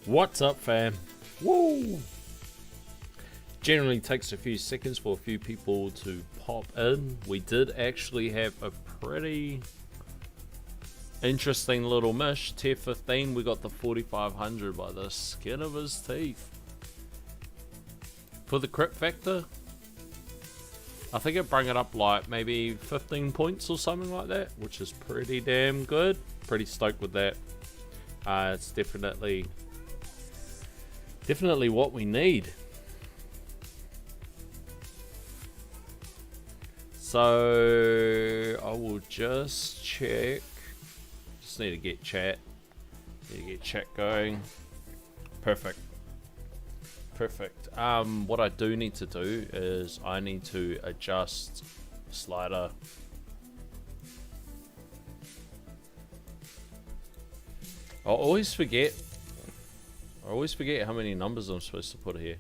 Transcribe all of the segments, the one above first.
What's up, fam? Woo! Generally takes a few seconds for a few people to pop in. We did actually have a pretty interesting little mish. Tier 15, we got the 4500 by the skin of his teeth. For the crit factor, I think it brought it up like maybe 15 points or something like that, which is pretty damn good. Pretty stoked with that. It's definitely what we need. So I will just check. Just need to get chat. Need to get chat going. Perfect. What I do need to do is I need to adjust slider. I always forget how many numbers I'm supposed to put here.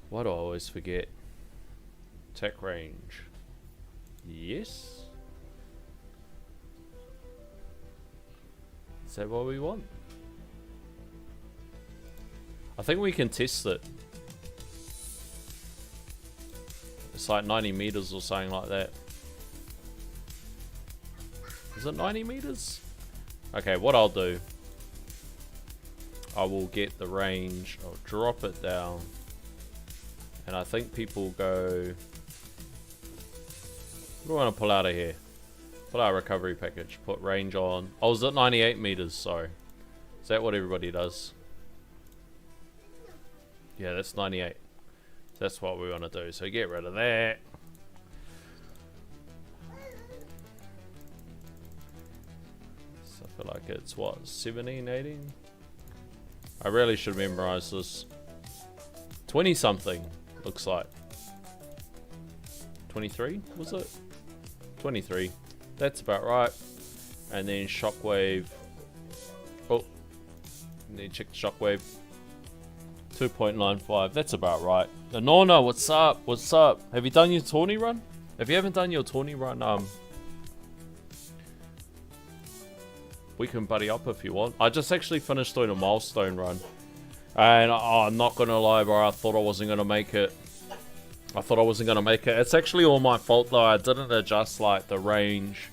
Why do I always forget? Attack range. Yes. Is that what we want? I think we can test it. It's like 90 meters or something like that. Is it 90 meters? Okay, what I'll do, I will get the range, I'll drop it down, and I think people go, what do I want to pull out of here? Pull out a recovery package, put range on. Oh, is it 98 meters? Sorry. Is that what everybody does? Yeah, that's 98. That's what we want to do. So get rid of that. So I feel like it's what, 17, 18? I really should memorize this. 20 something, looks like. 23, was it? 23. That's about right. And then shockwave. Oh, need to check the shockwave. 2.95. That's about right. Nona, what's up? What's up? Have you done your tourney run? If you haven't done your tourney run, we can buddy up if you want. I just actually finished doing a milestone run. And I'm not gonna lie, bro, I thought I wasn't gonna make it. It's actually all my fault though. I didn't adjust like the range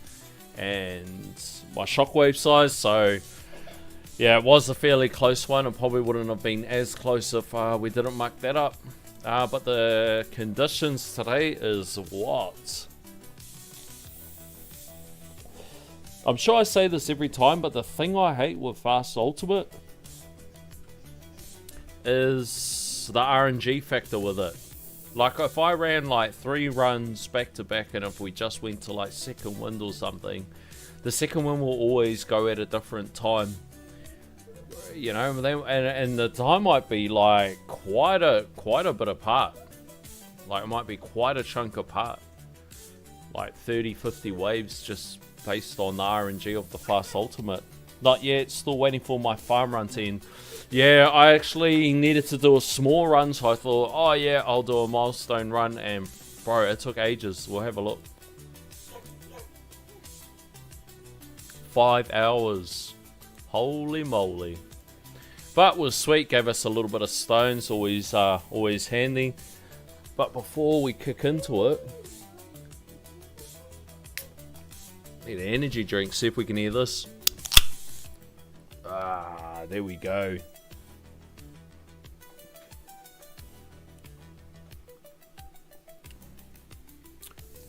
and my shockwave size, so yeah, it was a fairly close one. It probably wouldn't have been as close if we didn't muck that up. But the conditions today is what? I'm sure I say this every time, but the thing I hate with Fast Ultimate is the RNG factor with it. Like if I ran like 3 runs back to back, and if we just went to like second wind or something, the second wind will always go at a different time. You know, and the time might be like quite a bit apart. Like it might be quite a chunk apart. Like 30-50 waves just based on the RNG of the Fast Ultimate. Not yet, still waiting for my farm run to end. Yeah, I actually needed to do a small run, so I thought, oh yeah, I'll do a milestone run, and bro, it took ages. We'll have a look. 5 hours. Holy moly. But it was sweet, gave us a little bit of stones, always handy. But before we kick into it, need an energy drink, see if we can hear this. Ah, there we go.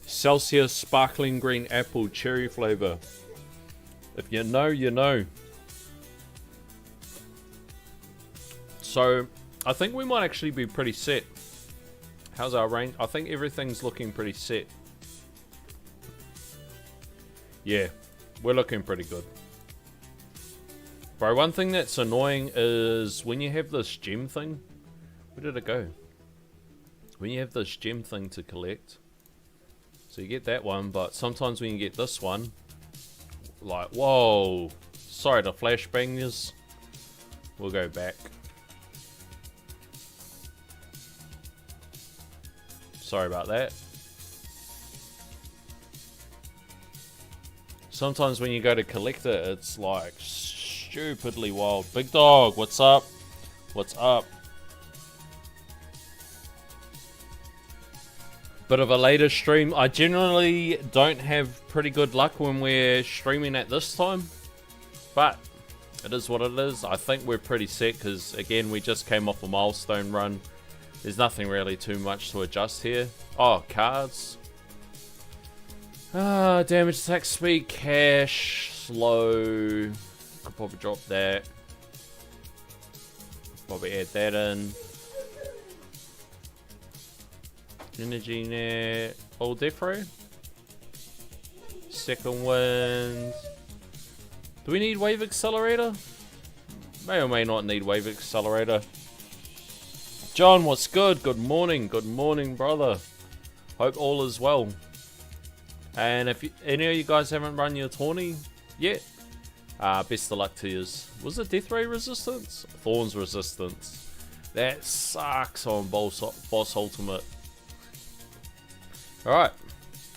Celsius sparkling green apple cherry flavor. If you know, you know. So, I think we might actually be pretty set. How's our range? I think everything's looking pretty set. Yeah, we're looking pretty good. Bro, one thing that's annoying is when you have this gem thing. Where did it go? When you have this gem thing to collect. So you get that one, but sometimes when you get this one, like, whoa. Sorry to flashbang this. We'll go back. Sorry about that. Sometimes when you go to collect it, it's like, shh. stupidly wild. Big dog, what's up? What's up? Bit of a later stream. I generally don't have pretty good luck when we're streaming at this time, but it is what it is. I think we're pretty set because, again, we just came off a milestone run. There's nothing really too much to adjust here. Oh, cards. Damage, attack speed, cash, slow. Could probably drop that. Probably add that in. Energy net. Old death ray. Second wind. Do we need wave accelerator? May or may not need wave accelerator. John, what's good? Good morning. Good morning, brother. Hope all is well. And if any of you guys haven't run your tourney yet, best of luck to you. Was it Death Ray resistance? Thorns resistance. That sucks on Boss Ultimate. Alright,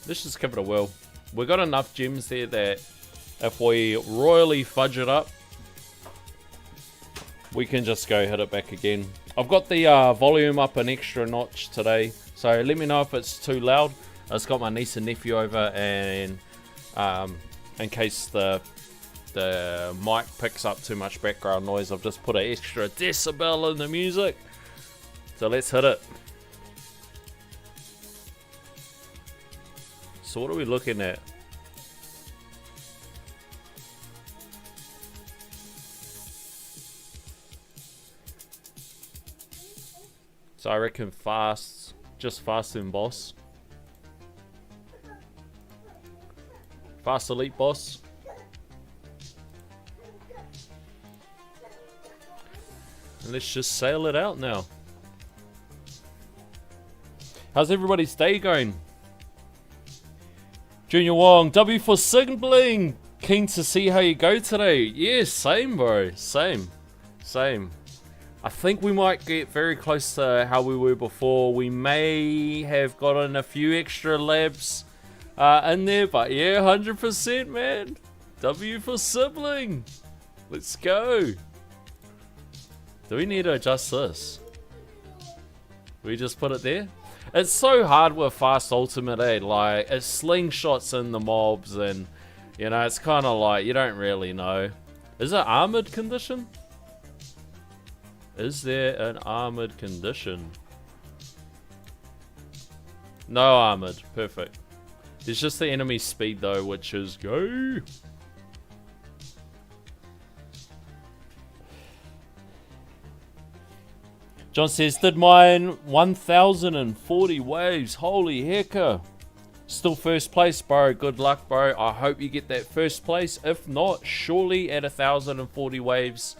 let's just give it a whirl. We got enough gems there that if we royally fudge it up, we can just go hit it back again. I've got the volume up an extra notch today, so let me know if it's too loud. I just got my niece and nephew over, and in case the mic picks up too much background noise, I've just put an extra decibel in the music. So let's hit it. So what are we looking at? So I reckon fast, just fast in boss. Fast elite boss. And let's just sail it out now. How's everybody's day going? Junior Wong, W for Signaling. Keen to see how you go today. Yeah, same bro, same. I think we might get very close to how we were before. We may have gotten a few extra labs in there, but yeah, 100% man. W for Sibling. Let's go. Do we need to adjust this? We just put it there? It's so hard with fast ultimate, eh? Like, it slingshots in the mobs, and you know, it's kind of like you don't really know. Is it armored condition? Is there an armored condition? No armored. Perfect. There's just the enemy speed though, which is go. John says, did mine 1,040 waves. Holy hecker. Still first place, bro. Good luck, bro. I hope you get that first place. If not, surely at 1,040 waves,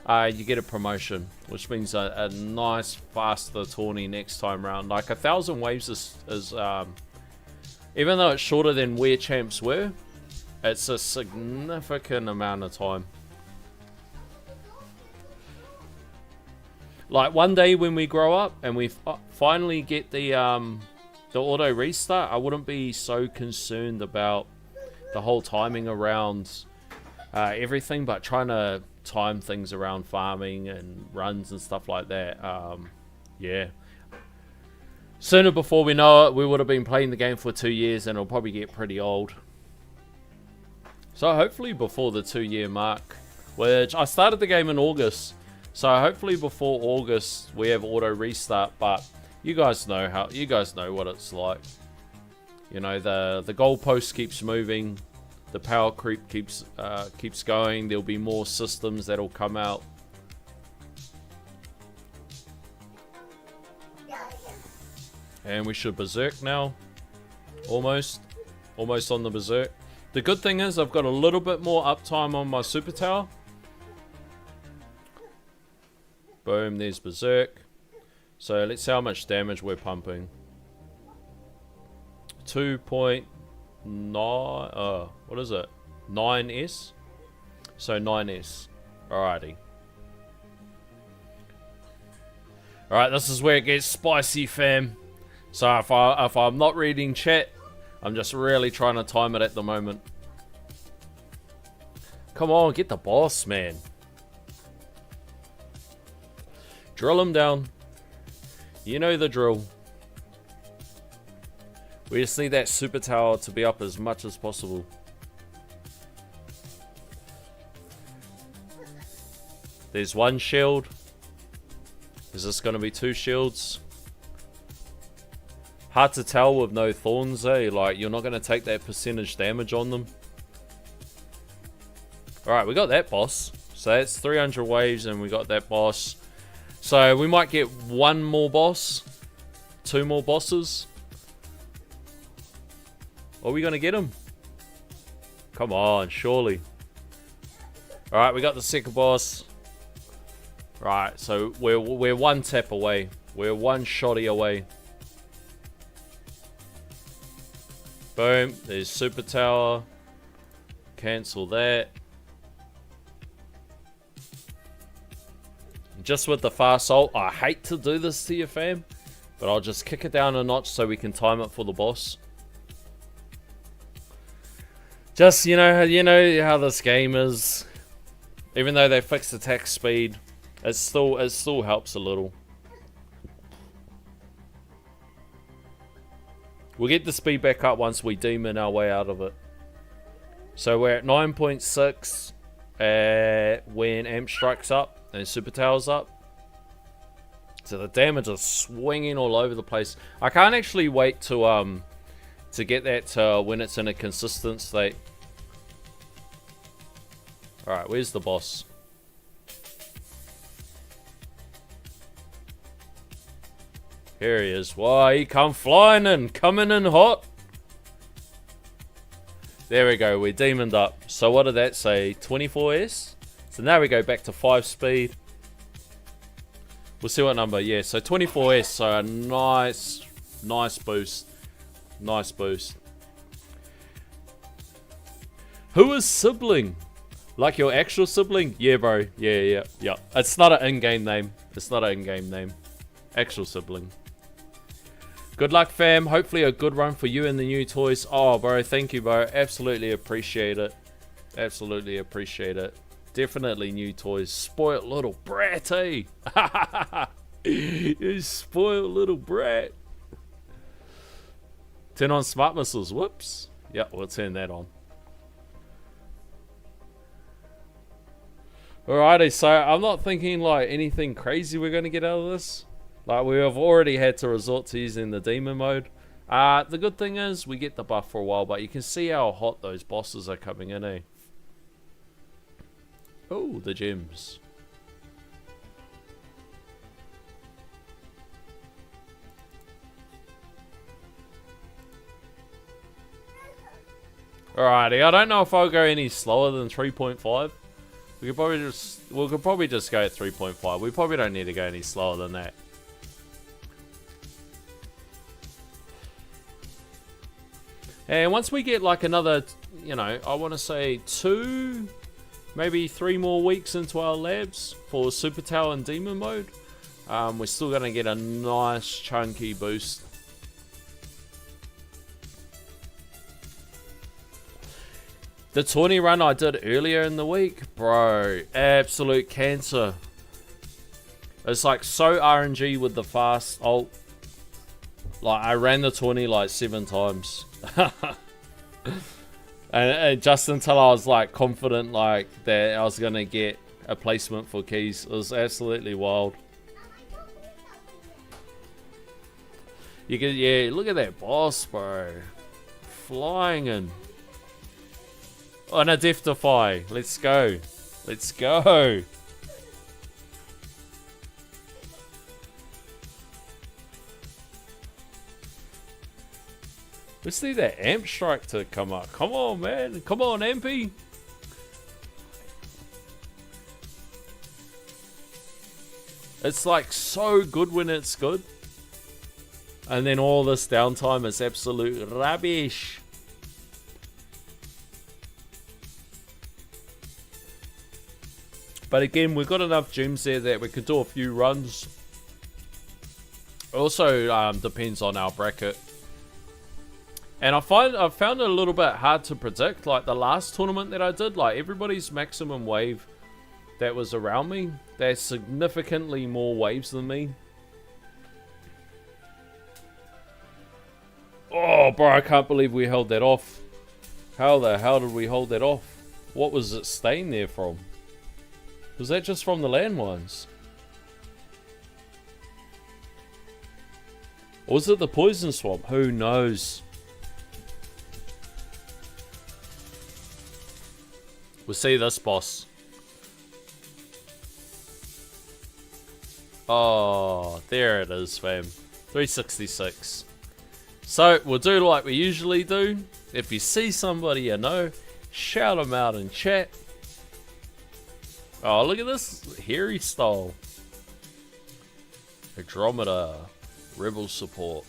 you get a promotion, which means a nice faster tourney next time round. Like 1,000 waves is even though it's shorter than where champs were, it's a significant amount of time. Like one day when we grow up and we finally get the auto restart, I wouldn't be so concerned about the whole timing around everything, but trying to time things around farming and runs and stuff like that. Yeah. Sooner before we know it, we would have been playing the game for 2 years and it'll probably get pretty old. So hopefully before the 2-year mark, which I started the game in August. So hopefully before August we have auto restart, but you guys know what it's like. You know, the goalpost keeps moving, the power creep keeps going. There'll be more systems that'll come out. And we should berserk now. Almost on the berserk. The good thing is I've got a little bit more uptime on my super tower. Boom, there's berserk. So let's see how much damage we're pumping. 2.9, what is it? 9S? So 9S. Alrighty. Alright, this is where it gets spicy, fam. So if I'm not reading chat, I'm just really trying to time it at the moment. Come on, get the boss, man. Drill him down. You know the drill. We just need that super tower to be up as much as possible. There's one shield. Is this going to be 2 shields? Hard to tell with no thorns, eh? Like, you're not going to take that percentage damage on them. Alright, we got that boss. So that's 300 waves and we got that boss. So we might get 1 more boss. 2 more bosses. Are we going to get him? Come on, surely. Alright, we got the second boss. Right, so we're 1 tap away. We're 1 shotty away. Boom, there's super tower. Cancel that. Just with the fast ult, I hate to do this to you, fam, but I'll just kick it down a notch so we can time it for the boss. Just, you know how this game is. Even though they fixed attack speed, it still helps a little. We'll get the speed back up once we demon our way out of it. So we're at 9.6 when Amp Strike's up and Super Tower's up. So the damage is swinging all over the place. I can't actually wait to get that when it's in a consistent state. Alright, where's the boss? Here he is. Why, he come flying in, coming in hot. There we go, we're demoned up. So what did that say? 24S? So now we go back to 5 speed. We'll see what number. Yeah, so 24S, so a nice boost. Nice boost. Who is sibling? Like your actual sibling? Yeah, bro. Yeah. It's not an in-game name. It's not an in-game name. Actual sibling. Good luck, fam. Hopefully a good run for you and the new toys. Oh, bro, thank you, bro. Absolutely appreciate it. Absolutely appreciate it. Definitely new toys. Spoiled little brat, eh? You spoiled little brat. Turn on smart missiles. Whoops. Yep, we'll turn that on. Alrighty, so I'm not thinking like anything crazy we're going to get out of this. Like, we have already had to resort to using the demon mode. The good thing is we get the buff for a while, but you can see how hot those bosses are coming in, eh? Oh, the gems. Alrighty, I don't know if I'll go any slower than 3.5. We could probably just go at 3.5. We probably don't need to go any slower than that. And once we get like another, you know, I want to say 2, maybe 3 more weeks into our labs for Super Tower and Demon mode, we're still going to get a nice chunky boost. The 20 run I did earlier in the week, bro, absolute cancer. It's like so RNG with the fast ult. Like, I ran the 20 like 7 times. and just until I was like confident like that I was going to get a placement for keys. It was absolutely wild. You can, yeah, look at that boss, bro. Flying in. On a Death Defy. Let's go. Let's go. Let's need that Amp Strike to come up. Come on, man. Come on, MP. It's like so good when it's good. And then all this downtime is absolute rubbish. But again, we've got enough gems there that we could do a few runs. Also depends on our bracket. And I've found it a little bit hard to predict. Like the last tournament that I did, like everybody's maximum wave that was around me, there's significantly more waves than me. Oh, bro, I can't believe we held that off. How the hell did we hold that off? What was it staying there from? Was that just from the landmines? Or was it the poison swamp? Who knows? We'll see this, boss. Oh, there it is, fam. 366. So, we'll do like we usually do. If you see somebody you know, shout them out in chat. Oh, look at this hairy style. Andromeda. Rebel support.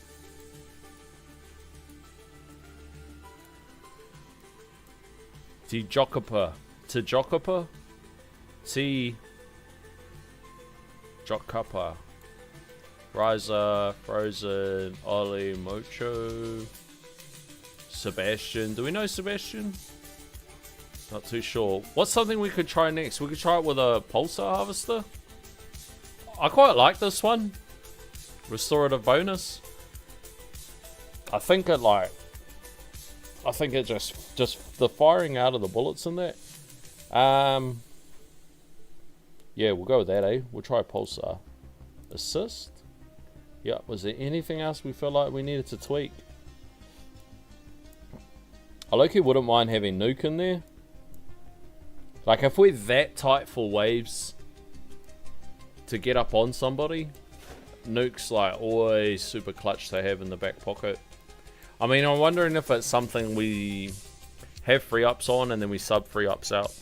T-Jokopa. T-Jokopa? T-Jokopa. Ryza, Frozen, Oli, Mocho, Sebastian. Do we know Sebastian? Not too sure. What's something we could try next? We could try it with a Pulsar Harvester. I quite like this one. Restorative bonus. I think it just the firing out of the bullets in that. Yeah, we'll go with that, eh? We'll try Pulsar. Assist. Yeah, was there anything else we felt like we needed to tweak? I low-key wouldn't mind having Nuke in there. Like, if we're that tight for waves to get up on somebody, Nuke's like always super clutch to have in the back pocket. I mean, I'm wondering if it's something we have free ups on and then we sub free ups out.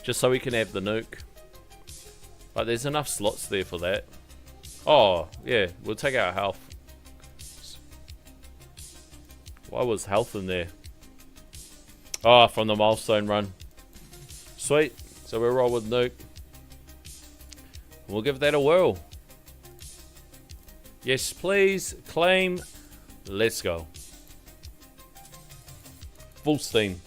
Just so we can have the Nuke. Like, there's enough slots there for that. Oh, yeah, we'll take our health. Why was health in there? Oh, from the milestone run. Sweet. So we'll roll with Nuke. We'll give that a whirl. Yes, please. Claim. Let's go. Full steam.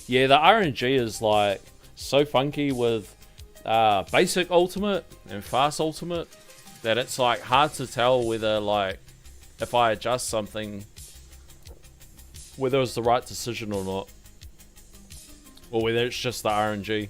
Yeah, the RNG is like so funky with basic ultimate and fast ultimate that it's like hard to tell whether, like, if I adjust something, whether it's the right decision or not, or whether it's just the RNG.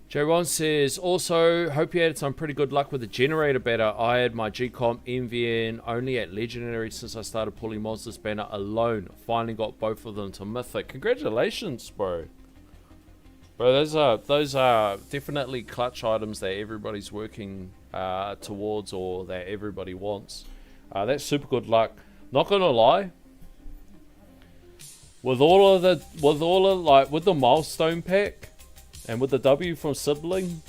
J1 says, also, hope you had some pretty good luck with the generator banner. I had my GComp MVN only at Legendary since I started pulling Monsters banner alone. Finally got both of them to Mythic. Congratulations, bro. Bro, those are definitely clutch items that everybody's working towards or that everybody wants. That's super good luck. Not gonna lie, with the milestone pack, and with the W from Sibling,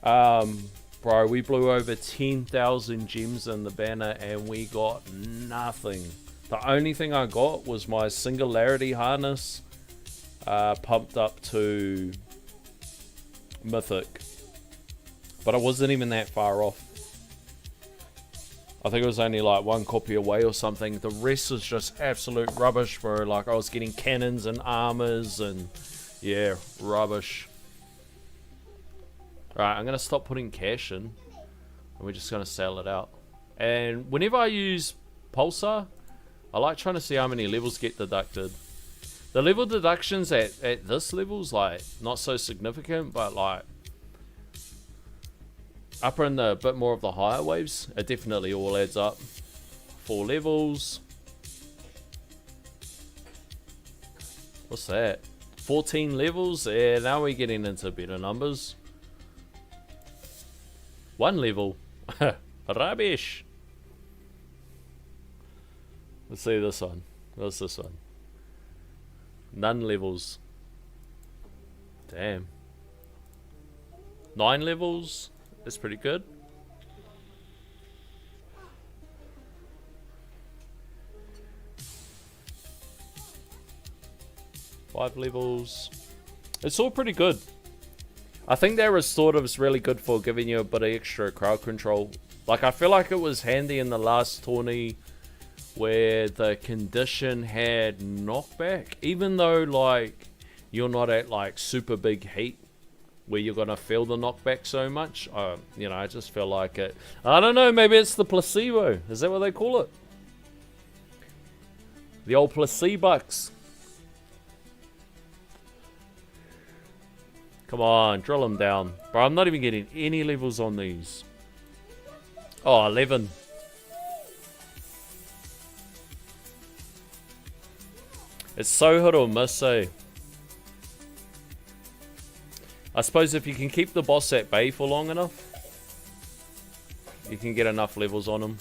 bro, we blew over 10,000 gems in the banner and we got nothing. The only thing I got was my Singularity harness pumped up to Mythic. But I wasn't even that far off. I think it was only like one copy away or something. The rest was just absolute rubbish, bro. Like, I was getting cannons and armors and, yeah, rubbish. Alright, I'm going to stop putting cash in. And we're just going to sell it out. And whenever I use Pulsar, I like trying to see how many levels get deducted. The level deductions at this level's like not so significant, but like up in the bit more of the higher waves, it definitely all adds up. 4 levels. What's that? 14 levels? Yeah, now we're getting into better numbers. 1 level. Rubbish. Let's see this one. What's this one? None levels. Damn. 9 levels. That's pretty good. 5 levels. It's all pretty good. I think that restorative's really good for giving you a bit of extra crowd control. Like, I feel like it was handy in the last tourney where the condition had knockback. Even though, like, you're not at, like, super big heat where you're going to feel the knockback so much. You know, I just feel like it. I don't know, maybe it's the placebo. Is that what they call it? The old placebux. Come on, drill them down. Bro, I'm not even getting any levels on these. Oh, 11. It's so hit or miss, eh? I suppose if you can keep the boss at bay for long enough, you can get enough levels on him.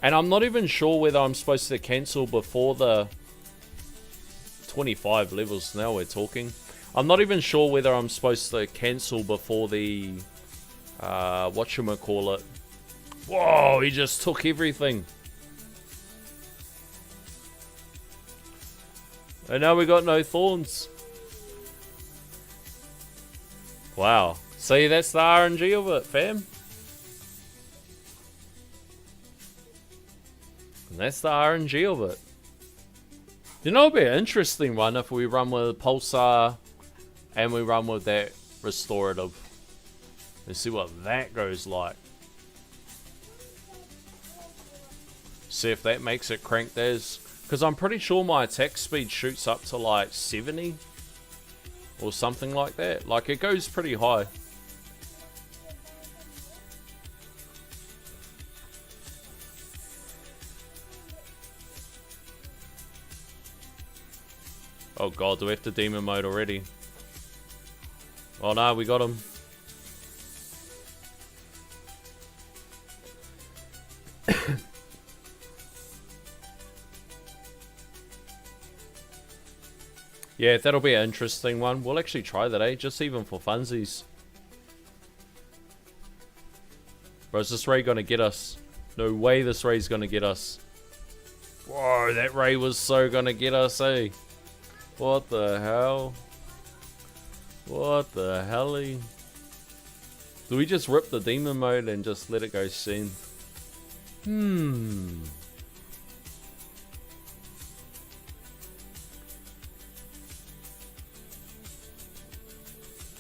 And I'm not even sure whether I'm supposed to cancel before the 25 levels. Now we're talking. I'm not even sure whether I'm supposed to cancel before the whatchamacallit. Whoa, he just took everything. And now we got no thorns. Wow. See, that's the RNG of it, fam. And that's the RNG of it. You know, it'd be an interesting one if we run with Pulsar and we run with that restorative. Let's see what that goes like. See if that makes it cranked as. Because I'm pretty sure my attack speed shoots up to like 70. Or something like that. Like, it goes pretty high. Oh god, do we have to demon mode already? Oh no, we got him. Yeah, that'll be an interesting one. We'll actually try that, eh? Just even for funsies. Bro, is this ray gonna get us? No way this ray's gonna get us. Whoa, that ray was so gonna get us, eh? What the hell? What the helly? Do we just rip the demon mode and just let it go soon?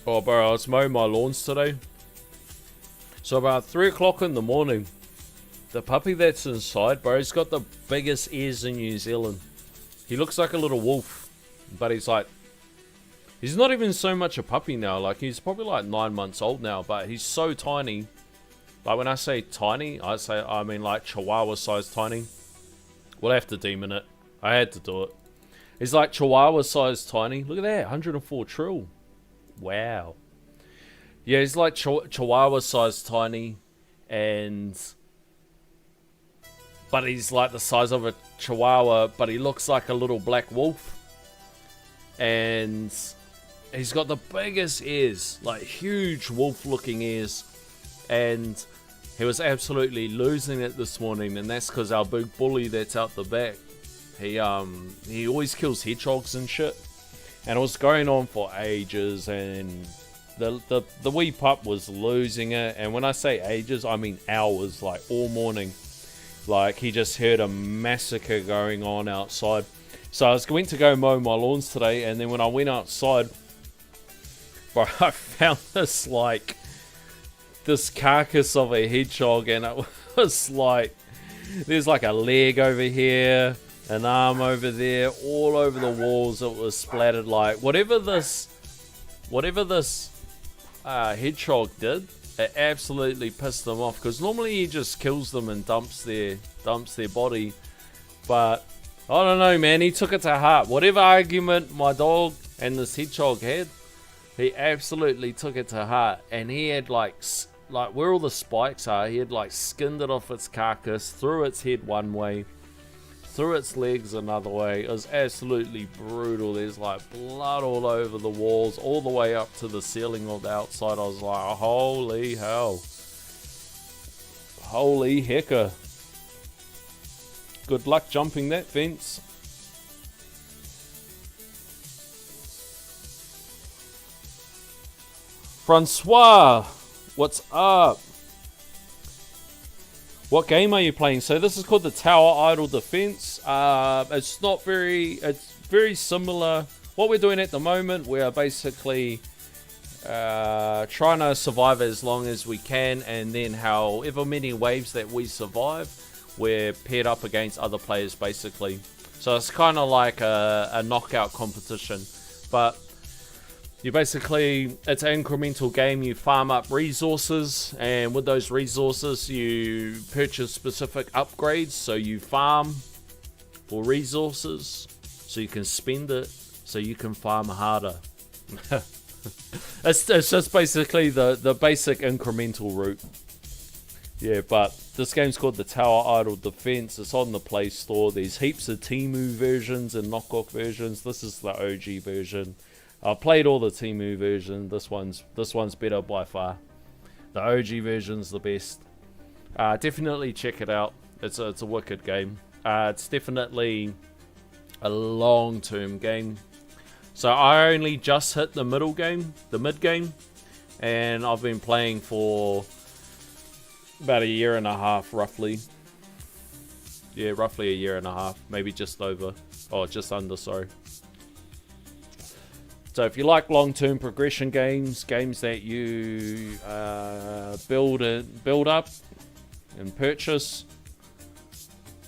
Oh bro, I was mowing my lawns today. So about 3 o'clock in the morning, the puppy that's inside, bro, he's got the biggest ears in New Zealand. He looks like a little wolf, but he's like, he's not even so much a puppy now. Like, he's probably like 9 months old now, but he's so tiny. Like, when I say tiny, I mean like Chihuahua size tiny. We'll have to demon it. I had to do it. He's like Chihuahua size tiny. Look at that, 104 trill. Wow. Yeah, he's like Chihuahua size tiny, but he's like the size of a Chihuahua, but he looks like a little black wolf. And he's got the biggest ears, like huge wolf looking ears. And he was absolutely losing it this morning, and that's because our big bully that's out the back, he always kills hedgehogs and shit. And it was going on for ages, and the wee pup was losing it. And when I say ages, I mean hours, like all morning. Like, he just heard a massacre going on outside. So I was going to go mow my lawns today, and then when I went outside, bro, I found this, like, this carcass of a hedgehog, and it was like, there's like a leg over here, an arm over there, all over the walls. It was splattered. Like, whatever this hedgehog did, it absolutely pissed them off, because normally he just kills them and dumps their body, but I don't know, man, he took it to heart. Whatever argument my dog and this hedgehog had, he absolutely took it to heart. And he had like where all the spikes are, he had like skinned it off its carcass, threw its head one way, threw its legs another way. It was absolutely brutal. There's like blood all over the walls, all the way up to the ceiling of the outside. I was like, holy hell. Holy hecker. Good luck jumping that fence. Francois, what's up? What game are you playing? So this is called the Tower Idol Defense. It's very similar. What we're doing at the moment, we are basically trying to survive as long as we can, and then however many waves that we survive, we're paired up against other players basically. So it's kind of like a knockout competition, but you basically, it's an incremental game. You farm up resources, and with those resources you purchase specific upgrades. So you farm for resources so you can spend it so you can farm harder. It's just basically the basic incremental route. Yeah, but this game's called the Tower Idol Defense. It's on the Play Store. There's heaps of Temu versions and knockoff versions. This is the OG version. I've played all the Temu version. This one's better by far. The OG version's the best. Definitely check it out. It's a wicked game. It's definitely a long-term game. So I only just hit the mid game, and I've been playing for about a year and a half, roughly. Yeah, roughly a year and a half, maybe just over, or just under, sorry. So if you like long-term progression games that you build up and purchase,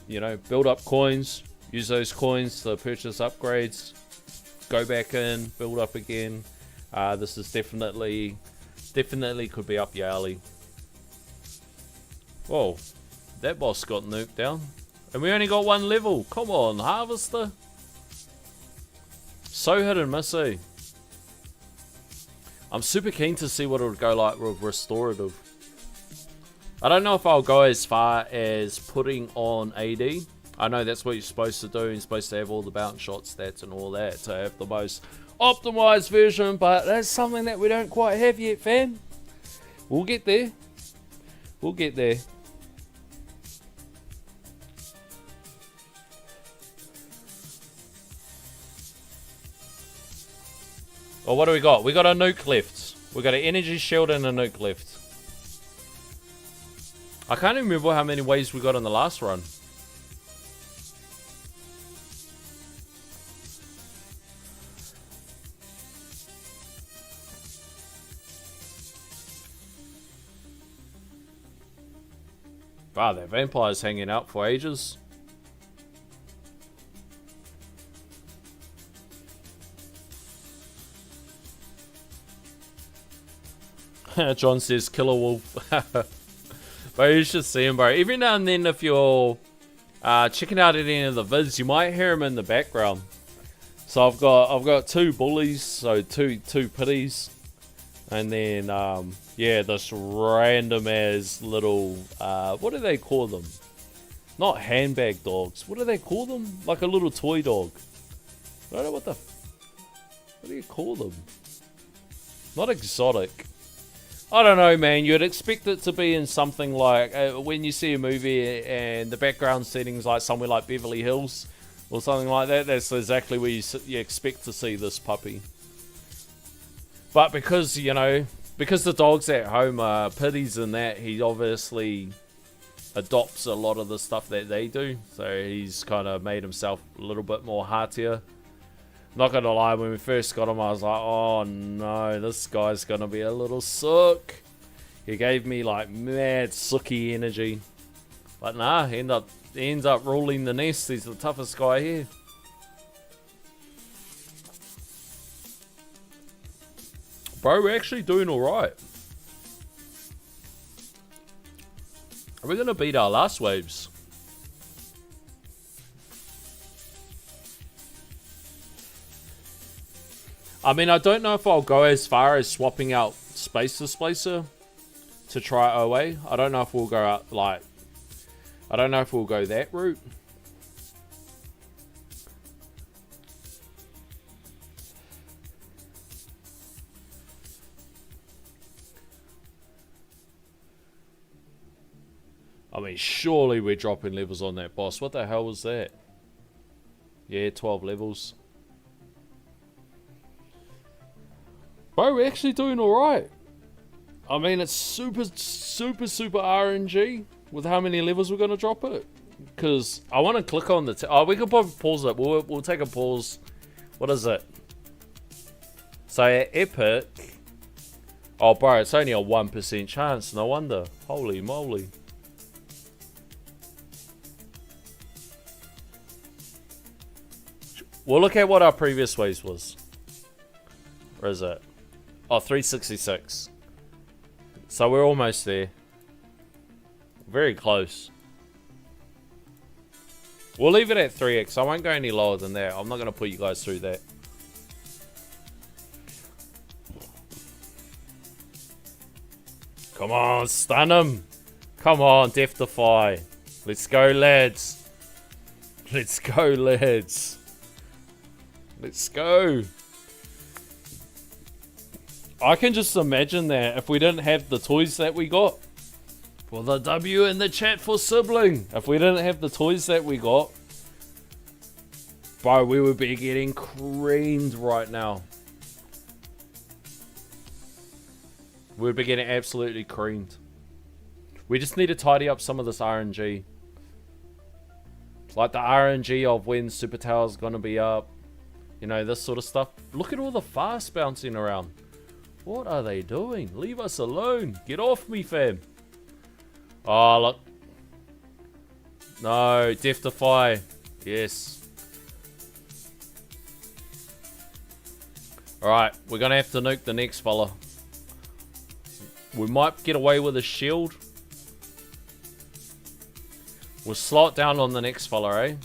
you know, build up coins, use those coins to purchase upgrades, go back in, build up again. This is definitely could be up your alley. Whoa, that boss got nuked down. And we only got one level. Come on, Harvester. So hit and miss, eh? I'm super keen to see what it would go like with restorative. I don't know if I'll go as far as putting on AD. I know that's what you're supposed to do. You're supposed to have all the bounce shot stats and all that to have the most optimized version, but that's something that we don't quite have yet, fam. We'll get there. We'll get there. Well, what do we got? We got a nuke left. We got an energy shield and a nuke left. I can't even remember how many waves we got in the last run. Wow, that vampire's hanging out for ages. John says Killer Wolf. But you should see him, bro. Every now and then, if you're checking out any of the vids, you might hear him in the background. So I've got two bullies, so two pities, and then yeah, this random as little what do they call them? Not handbag dogs. What do they call them? Like a little toy dog. I don't know what do you call them? Not exotic. I don't know, man. You'd expect it to be in something like when you see a movie and the background setting's like somewhere like Beverly Hills or something like that. That's exactly where you expect to see this puppy. But because, you know, because the dogs at home are pitties and that, he obviously adopts a lot of the stuff that they do. So he's kind of made himself a little bit more heartier. Not gonna lie, when we first got him, I was like, oh no, this guy's gonna be a little sook. He gave me like mad sooky energy. But nah, he ends up ruling the nest. He's the toughest guy here. Bro, we're actually doing alright. Are we gonna beat our last waves? I mean, I don't know if I'll go as far as swapping out Space Displacer to try OA. I don't know if we'll go out, like, I don't know if we'll go that route. I mean, surely we're dropping levels on that boss. What the hell was that? Yeah, 12 levels. Bro, we're actually doing alright. I mean, it's super RNG with how many levels we're going to drop it. Because I want to click on the... oh, we can probably pause it. We'll take a pause. What is it? So, epic... oh, bro, it's only a 1% chance. No wonder. Holy moly. We'll look at what our previous waves was. Where is it? Oh, 366. So we're almost there. Very close. We'll leave it at 3x. I won't go any lower than that. I'm not going to put you guys through that. Come on, stun him. Come on, Death Defy. Let's go, lads. Let's go, lads. Let's go. I can just imagine that if we didn't have the toys that we got. For the W in the chat for sibling. If we didn't have the toys that we got, bro, we would be getting creamed right now. We'd be getting absolutely creamed. We just need to tidy up some of this RNG. Like the RNG of when Super Tower's gonna be up. You know, this sort of stuff. Look at all the fast bouncing around. What are they doing? Leave us alone. Get off me, fam. Oh, look. No, Death Defy. Yes. Alright, we're gonna have to nuke the next fella. We might get away with a shield. We'll slow it down on the next fella, eh?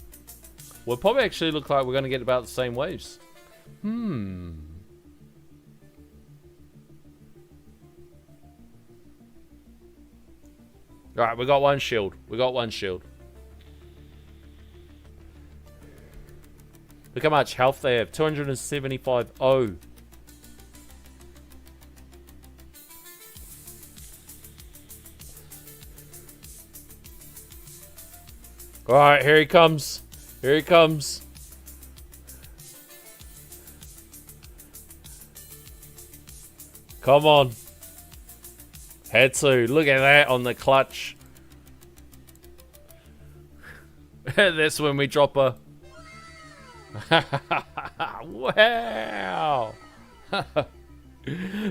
We'll probably actually look like we're gonna get about the same waves. Alright, we got one shield. We got one shield. Look how much health they have. 275. Oh. Alright, here he comes. Here he comes. Come on. Had to. Look at that on the clutch. That's when we drop a... wow.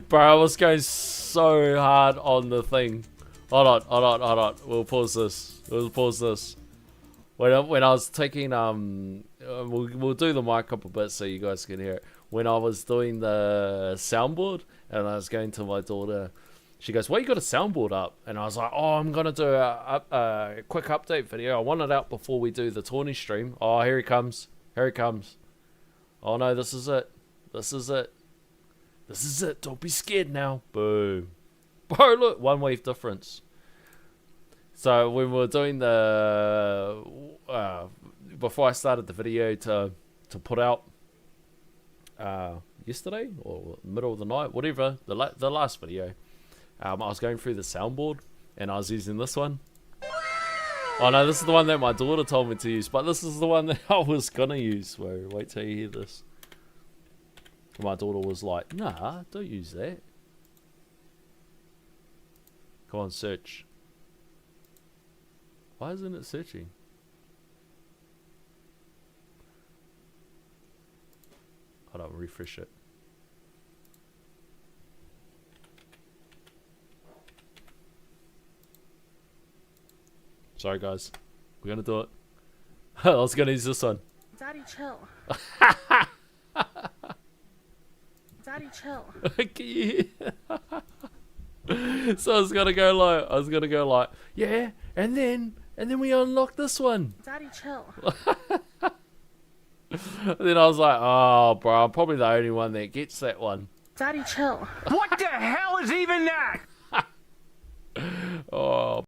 Bro, I was going so hard on the thing. Hold on. We'll pause this. When I was taking we'll do the mic up a bit so you guys can hear it. When I was doing the soundboard and I was going to my daughter, she goes, "Why you got a soundboard up?" And I was like, "Oh, I'm gonna do a quick update video. I want it out before we do the tourney stream." Oh, here he comes. Here he comes. Oh no, this is it. This is it. This is it. Don't be scared now. Boom. Bro, look, one wave difference. So when we were doing the before I started the video to put out yesterday or middle of the night, whatever, the last video, I was going through the soundboard and I was using this one. Oh no, this is the one that my daughter told me to use, but this is the one that I was gonna use. Wait till you hear this. My daughter was like, "Nah, don't use that." Come on, search. Why isn't it searching? Hold on, refresh it. Sorry guys, we're gonna do it. I was gonna use this one. Daddy, chill. Daddy, chill. So I was gonna go like, yeah, and then we unlock this one. Daddy, chill. Then I was like, oh, bro, I'm probably the only one that gets that one. Daddy, chill. What the hell is even that? Oh.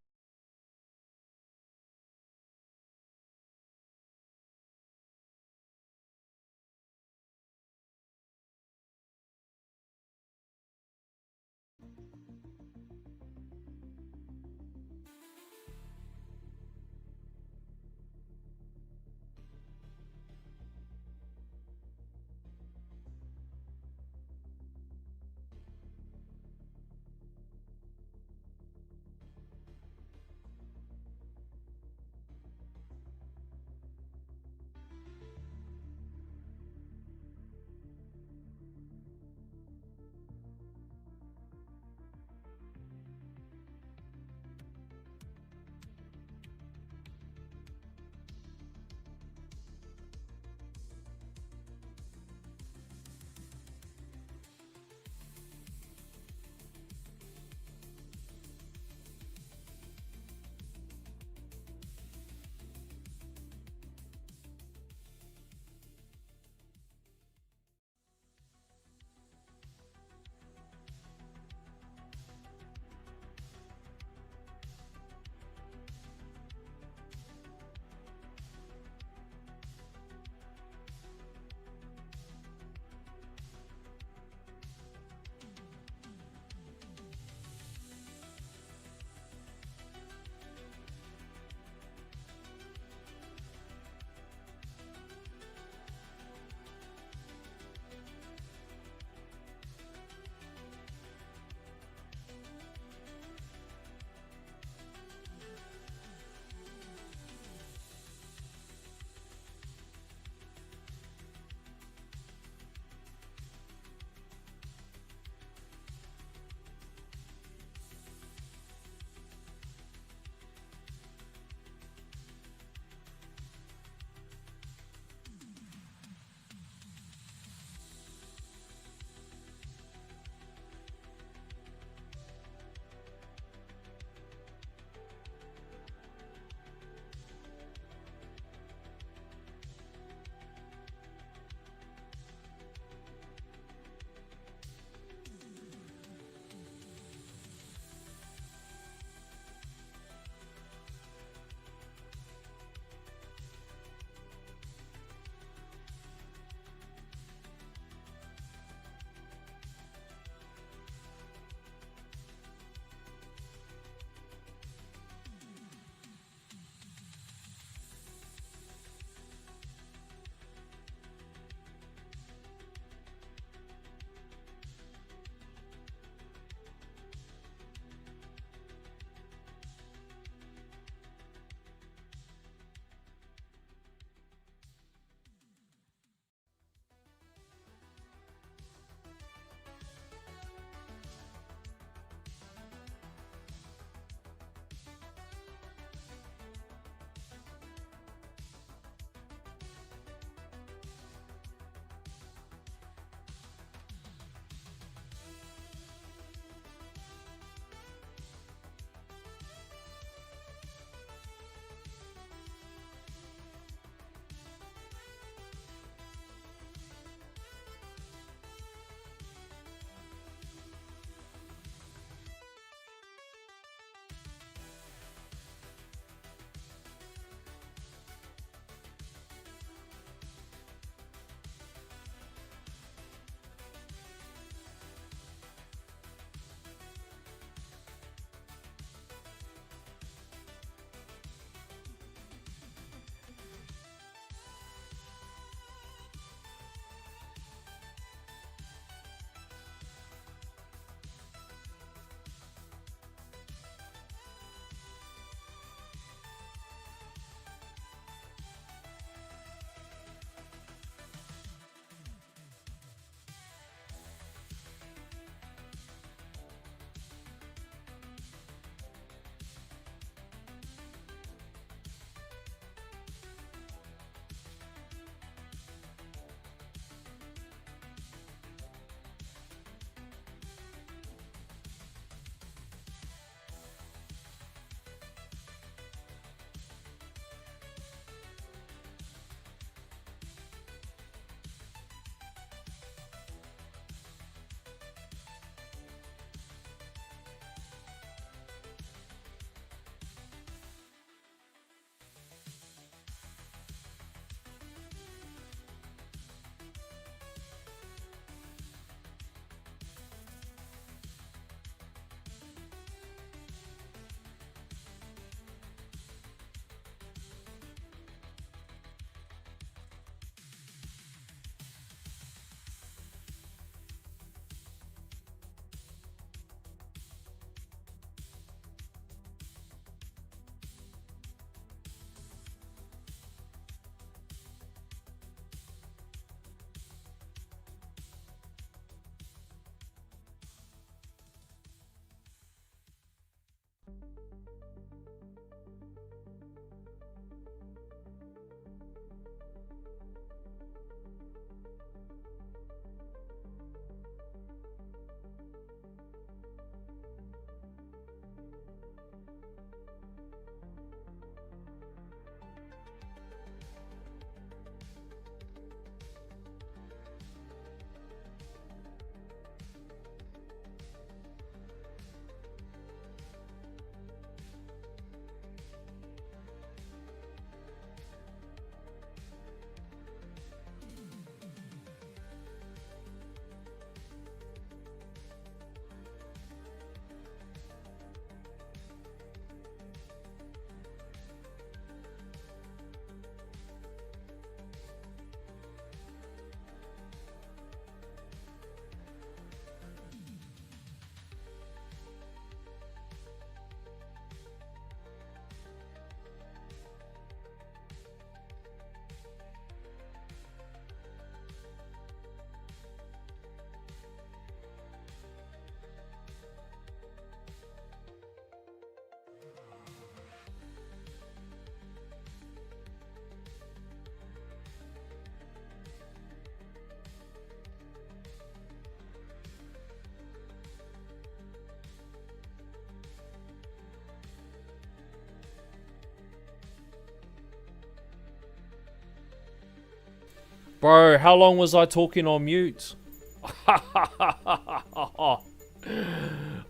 Bro, how long was I talking on mute?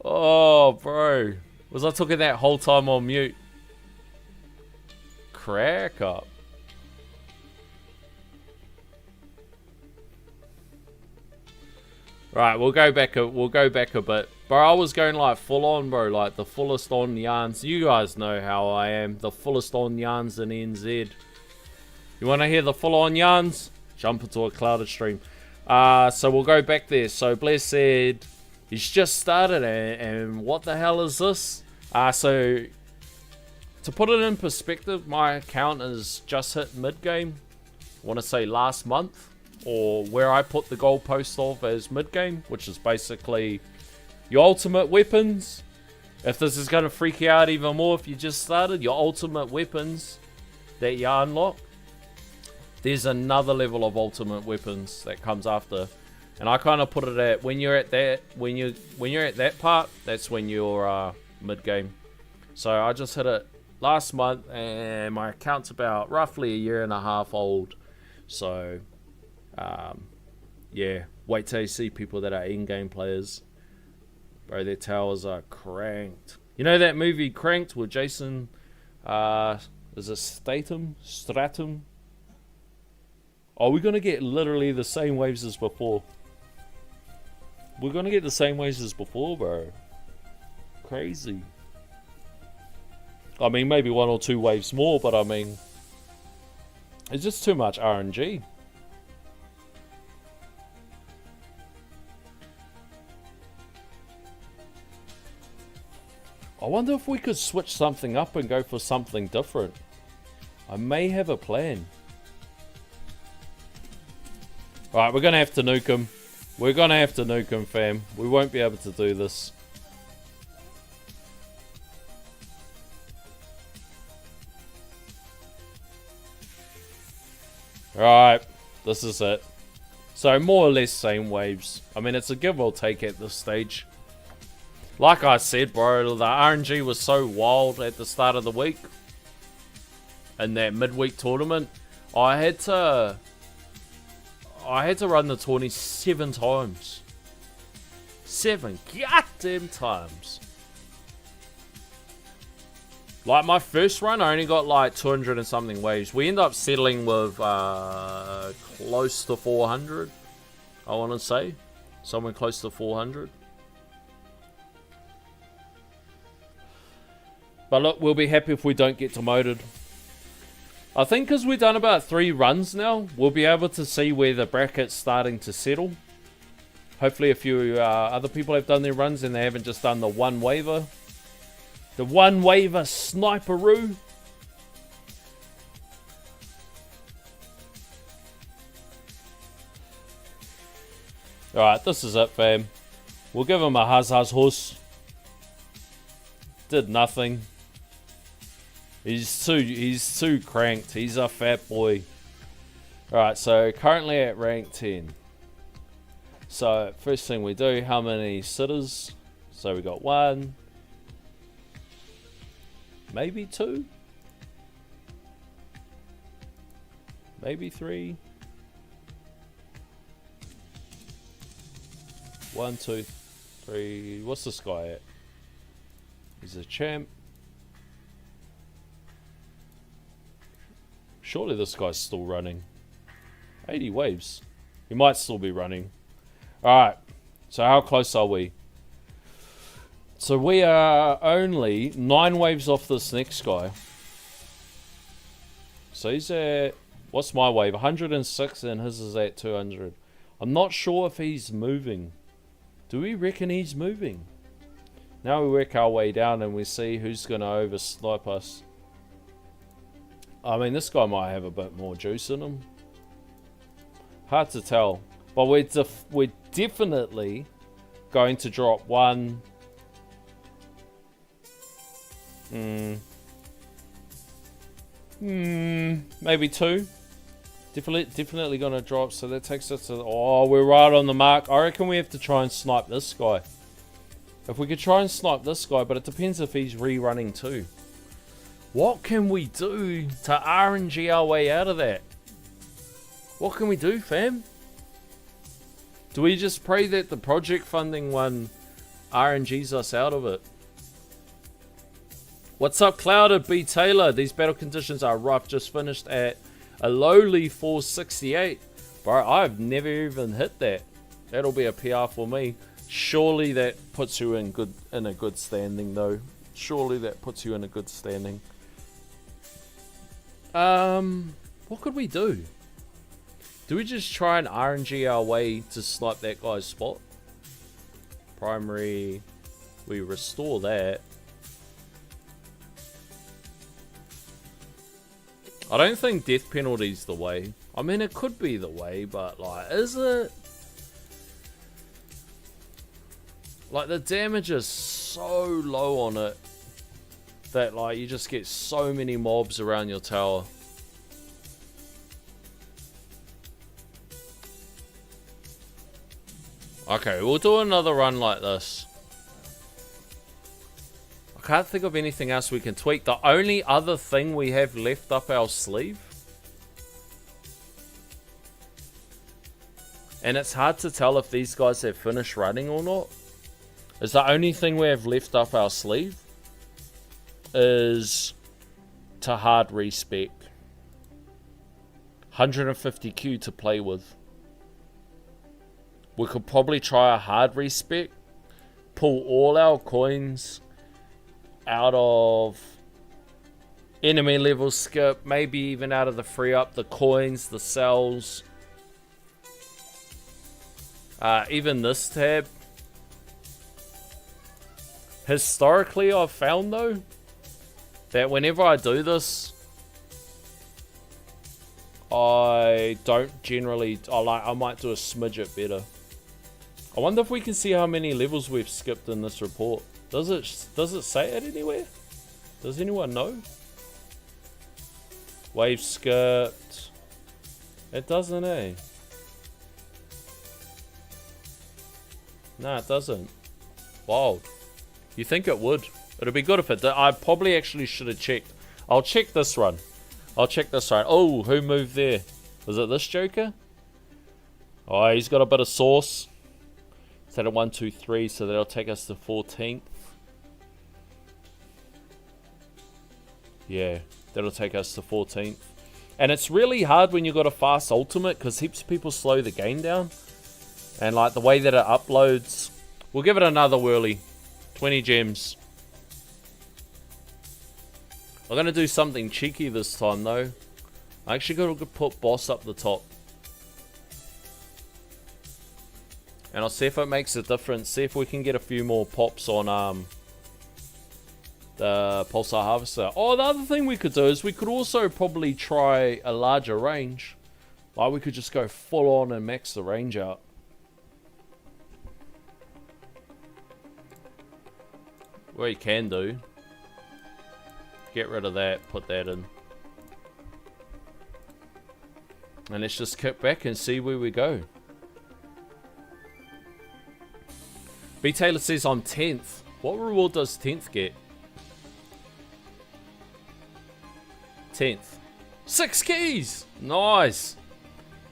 Oh, bro. Was I talking that whole time on mute? Crack up. Right, we'll go back a bit. Bro, I was going like full on, bro, like the fullest on yarns. You guys know how I am, the fullest on yarns in NZ. You want to hear the full on yarns? Jump into a clouded stream. So we'll go back there. So Bless said he's just started, and what the hell is this? So to put it in perspective, my account has just hit mid game. I want to say last month, or where I put the goalpost of as mid game, which is basically your ultimate weapons. If this is going to freak you out even more if you just started, your ultimate weapons that you unlock. There's another level of ultimate weapons that comes after, and I kind of put it at when you're at that part. That's when you're mid game. So I just hit it last month, and my account's about roughly a year and a half old. So yeah, wait till you see people that are in-game players. Bro, their towers are cranked. You know that movie Cranked with Jason? Is it Statham? Oh, we're going to get literally the same waves as before. We're going to get the same waves as before, bro. Crazy. I mean, maybe 1 or 2 waves more, but I mean, it's just too much RNG. I wonder if we could switch something up and go for something different. I may have a plan. Alright, we're going to have to nuke him. We're going to have to nuke him, fam. We won't be able to do this. Alright, this is it. So, more or less same waves. I mean, it's a give or take at this stage. Like I said, bro, the RNG was so wild at the start of the week. In that midweek tournament, I had to run the tourney 7 times. 7 goddamn times. Like my first run, I only got like 200 and something waves. We end up settling with close to 400. I want to say. Somewhere close to 400. But look, we'll be happy if we don't get demoted. I think because we've done about 3 runs now, we'll be able to see where the bracket's starting to settle. Hopefully a few other people have done their runs and they haven't just done the one waiver. The one waiver sniperoo. Alright, this is it, fam. We'll give him a huzz horse. Did nothing. He's too cranked. He's a fat boy. Alright, so currently at rank 10. So first thing we do, how many sitters? So we got 1. Maybe 2. Maybe 3. 1, 2, 3. What's this guy at? He's a champ. Surely this guy's still running. 80 waves. He might still be running. Alright. So how close are we? So we are only 9 waves off this next guy. So he's at... What's my wave? 106 and his is at 200. I'm not sure if he's moving. Do we reckon he's moving? Now we work our way down and we see who's going to over-snipe us. I mean, this guy might have a bit more juice in him. Hard to tell. But we're definitely going to drop 1. Maybe 2. Definitely going to drop. So that takes us to... Oh, we're right on the mark. I reckon we have to try and snipe this guy. If we could try and snipe this guy, but it depends if he's rerunning too. What can we do to RNG our way out of that? What can we do, fam? Do we just pray that the project funding one RNGs us out of it? What's up, Clouded B. Taylor? These battle conditions are rough. Just finished at a lowly 468. Bro, I've never even hit that. That'll be a PR for me. Surely that puts you in a good standing, though. Surely that puts you in a good standing. What could we do? Do we just try and RNG our way to snipe that guy's spot? Primary, we restore that. I don't think death penalty's the way. I mean, it could be the way, but like, is it? Like, the damage is so low on it that like you just get so many mobs around your tower. Okay, we'll do another run like this. I can't think of anything else we can tweak. The only other thing we have left up our sleeve, and it's hard to tell if these guys have finished running or not, is the only thing we have left up our sleeve is to hard respec. 150Q to play with. We could probably try a hard respec, pull all our coins out of enemy level skip, maybe even out of the free up, the coins, the cells, even this tab. Historically, I've found though that whenever I do this, I don't generally. I might do a smidget better. I wonder if we can see how many levels we've skipped in this report. Does it say it anywhere? Does anyone know? Wave skipped. It doesn't, eh? Nah, it doesn't. Wild. You think it would? It'd be good if it did. I probably actually should have checked. I'll check this run. I'll check this run. Oh, who moved there? Was it this Joker? Oh, he's got a bit of sauce. It's at a 1, 2, 3, so that'll take us to 14th. Yeah, that'll take us to 14th. And it's really hard when you've got a fast ultimate because heaps of people slow the game down. And like the way that it uploads. We'll give it another whirly. 20 gems. I'm going to do something cheeky this time though. I actually got to put boss up the top. And I'll see if it makes a difference. See if we can get a few more pops on the Pulsar Harvester. Oh, the other thing we could do is we could also probably try a larger range. Like we could just go full on and max the range out. What you can do. Get rid of that, put that in. And let's just kick back and see where we go. B Taylor says I'm 10th. What reward does 10th get? 10th. 6 keys! Nice!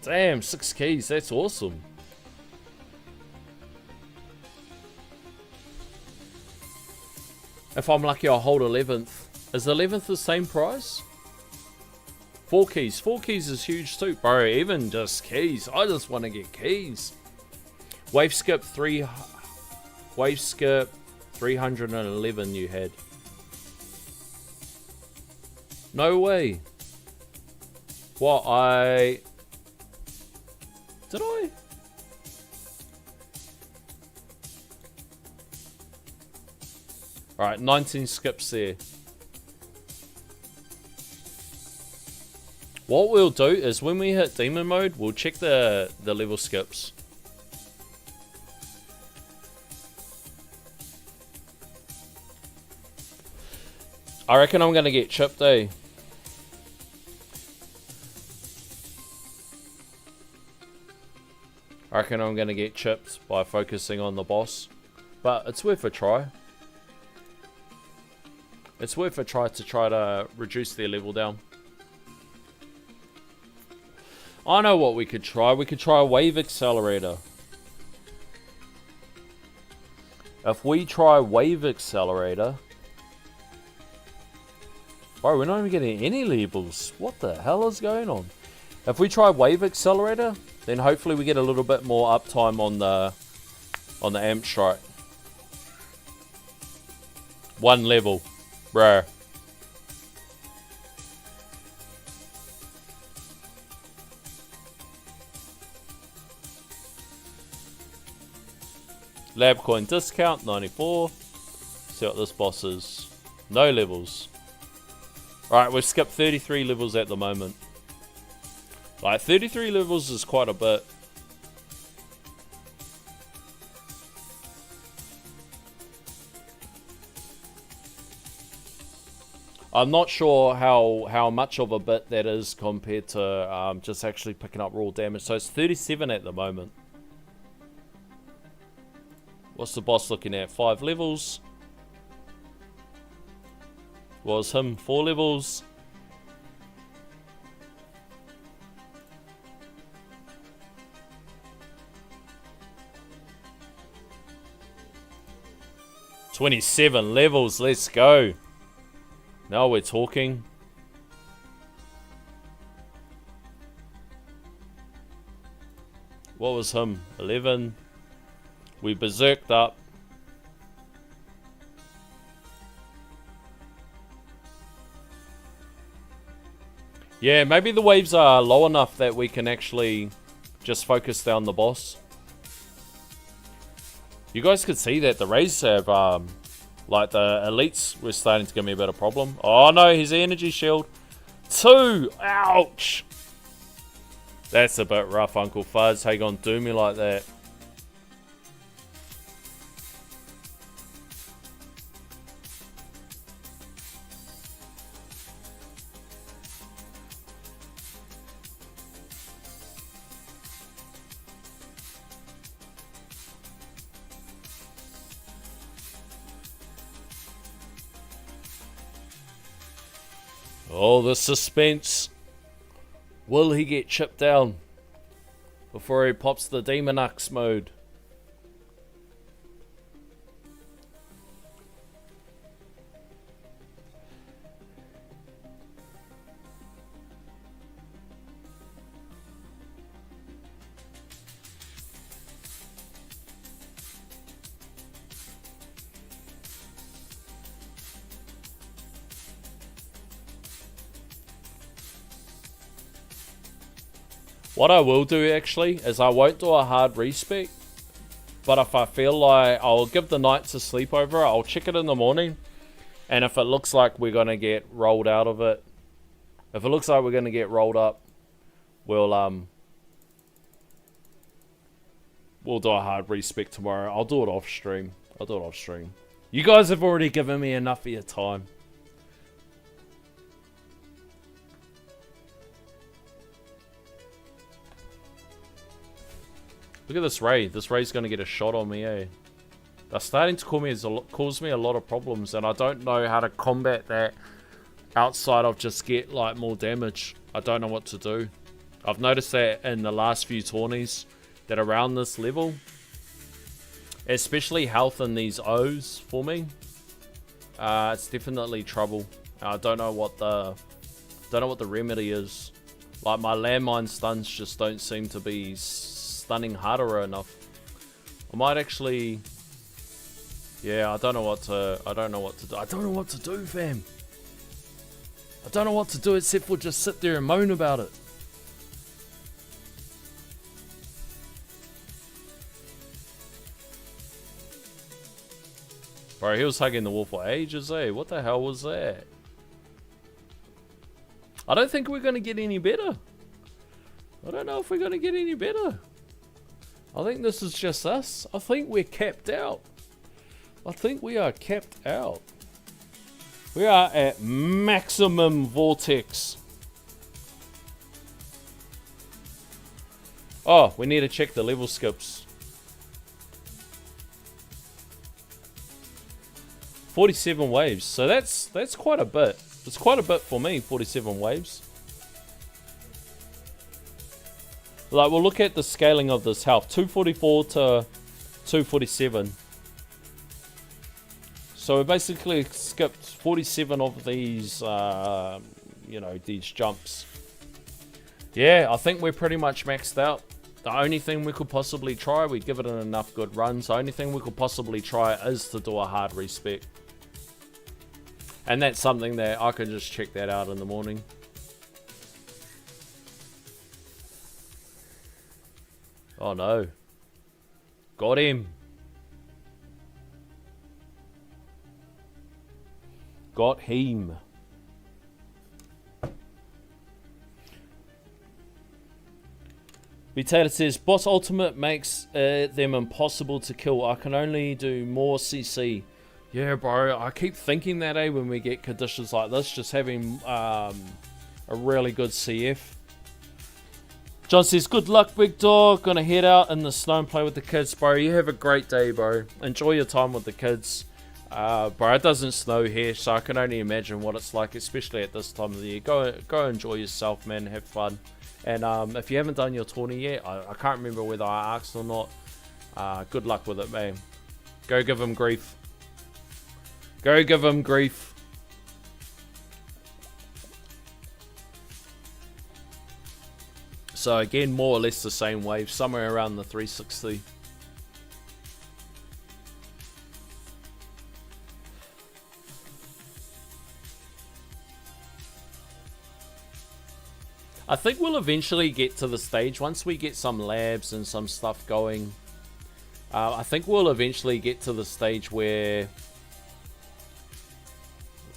Damn, 6 keys. That's awesome. If I'm lucky, I'll hold 11th. Is 11th the same price? 4 keys. 4 keys is huge too. Bro, even just keys. I just want to get keys. Wave skip 3... Wave skip 311 you had. No way. What, Did I? Alright, 19 skips there. What we'll do is when we hit demon mode, we'll check the level skips. I reckon I'm going to get chipped, eh? I reckon I'm going to get chipped by focusing on the boss. But it's worth a try. It's worth a try to reduce their level down. I know what we could try. We could try a wave accelerator. If we try wave accelerator... Bro, we're not even getting any labels. What the hell is going on? If we try wave accelerator, then hopefully we get a little bit more uptime on the amp strike. 1 level. Bruh. Lab coin discount, 94. See what this boss is. No levels. Alright, we've skipped 33 levels at the moment. Like, 33 levels is quite a bit. I'm not sure how much of a bit that is compared to just actually picking up raw damage. So it's 37 at the moment. What's the boss looking at? 5 levels. Was him 4 levels. $27 levels, let's go. Now we're talking. What was him? 11. We berserked up. Yeah, maybe the waves are low enough that we can actually just focus down the boss. You guys could see that the Rays have, like the elites were starting to give me a bit of problem. Oh no, his energy shield. 2! Ouch! That's a bit rough, Uncle Fuzz. How you gonna do me like that? Oh, the suspense. Will he get chipped down before he pops the Demonux mode? What I will do actually is I won't do a hard respec, but if I feel like I'll give the Knights a sleepover, I'll check it in the morning, and if it looks like we're gonna get rolled out of it, if it looks like we're gonna get rolled up, we'll do a hard respec tomorrow. I'll do it off stream. You guys have already given me enough of your time. Look at this Ray. This Ray's going to get a shot on me, eh? They're starting to cause me a lot of problems, and I don't know how to combat that outside of just get like more damage. I don't know what to do. I've noticed that in the last few tourneys that around this level, especially health in these O's for me, it's definitely trouble. I don't know what the remedy is. Like my landmine stuns just don't seem to be stunning harder enough. I might actually, yeah, I don't know what to do. I don't know what to do, fam. I don't know what to do except for just sit there and moan about it. Bro, he was hugging the wall for ages, eh? What the hell was that? I don't think we're going to get any better. I don't know if we're going to get any better. I think this is just us. I think we're capped out. I think we are capped out. We are at maximum vortex. Oh, we need to check the level skips. 47 waves. So that's quite a bit. It's quite a bit for me, 47 waves. Like, we'll look at the scaling of this health. 244 to 247. So we basically skipped 47 of these, you know, these jumps. Yeah, I think we're pretty much maxed out. The only thing we could possibly try, we give it enough good runs. The only thing we could possibly try is to do a hard respec. And that's something that I can just check that out in the morning. Oh no. Got him. Got him. B Taylor says, Boss Ultimate makes them impossible to kill. I can only do more CC. Yeah, bro. I keep thinking that, when we get conditions like this, just having a really good CF. John says, good luck, big dog. Gonna head out in the snow and play with the kids, bro. You have a great day, bro. Enjoy your time with the kids. Bro, it doesn't snow here, so I can only imagine what it's like, especially at this time of the year. Go enjoy yourself, man. Have fun. And if you haven't done your tourney yet, I can't remember whether I asked or not. Good luck with it, man. Go give him grief. Go give him grief. So again, more or less the same wave, somewhere around the 360. I think we'll eventually get to the stage, once we get some labs and some stuff going, I think we'll eventually get to the stage where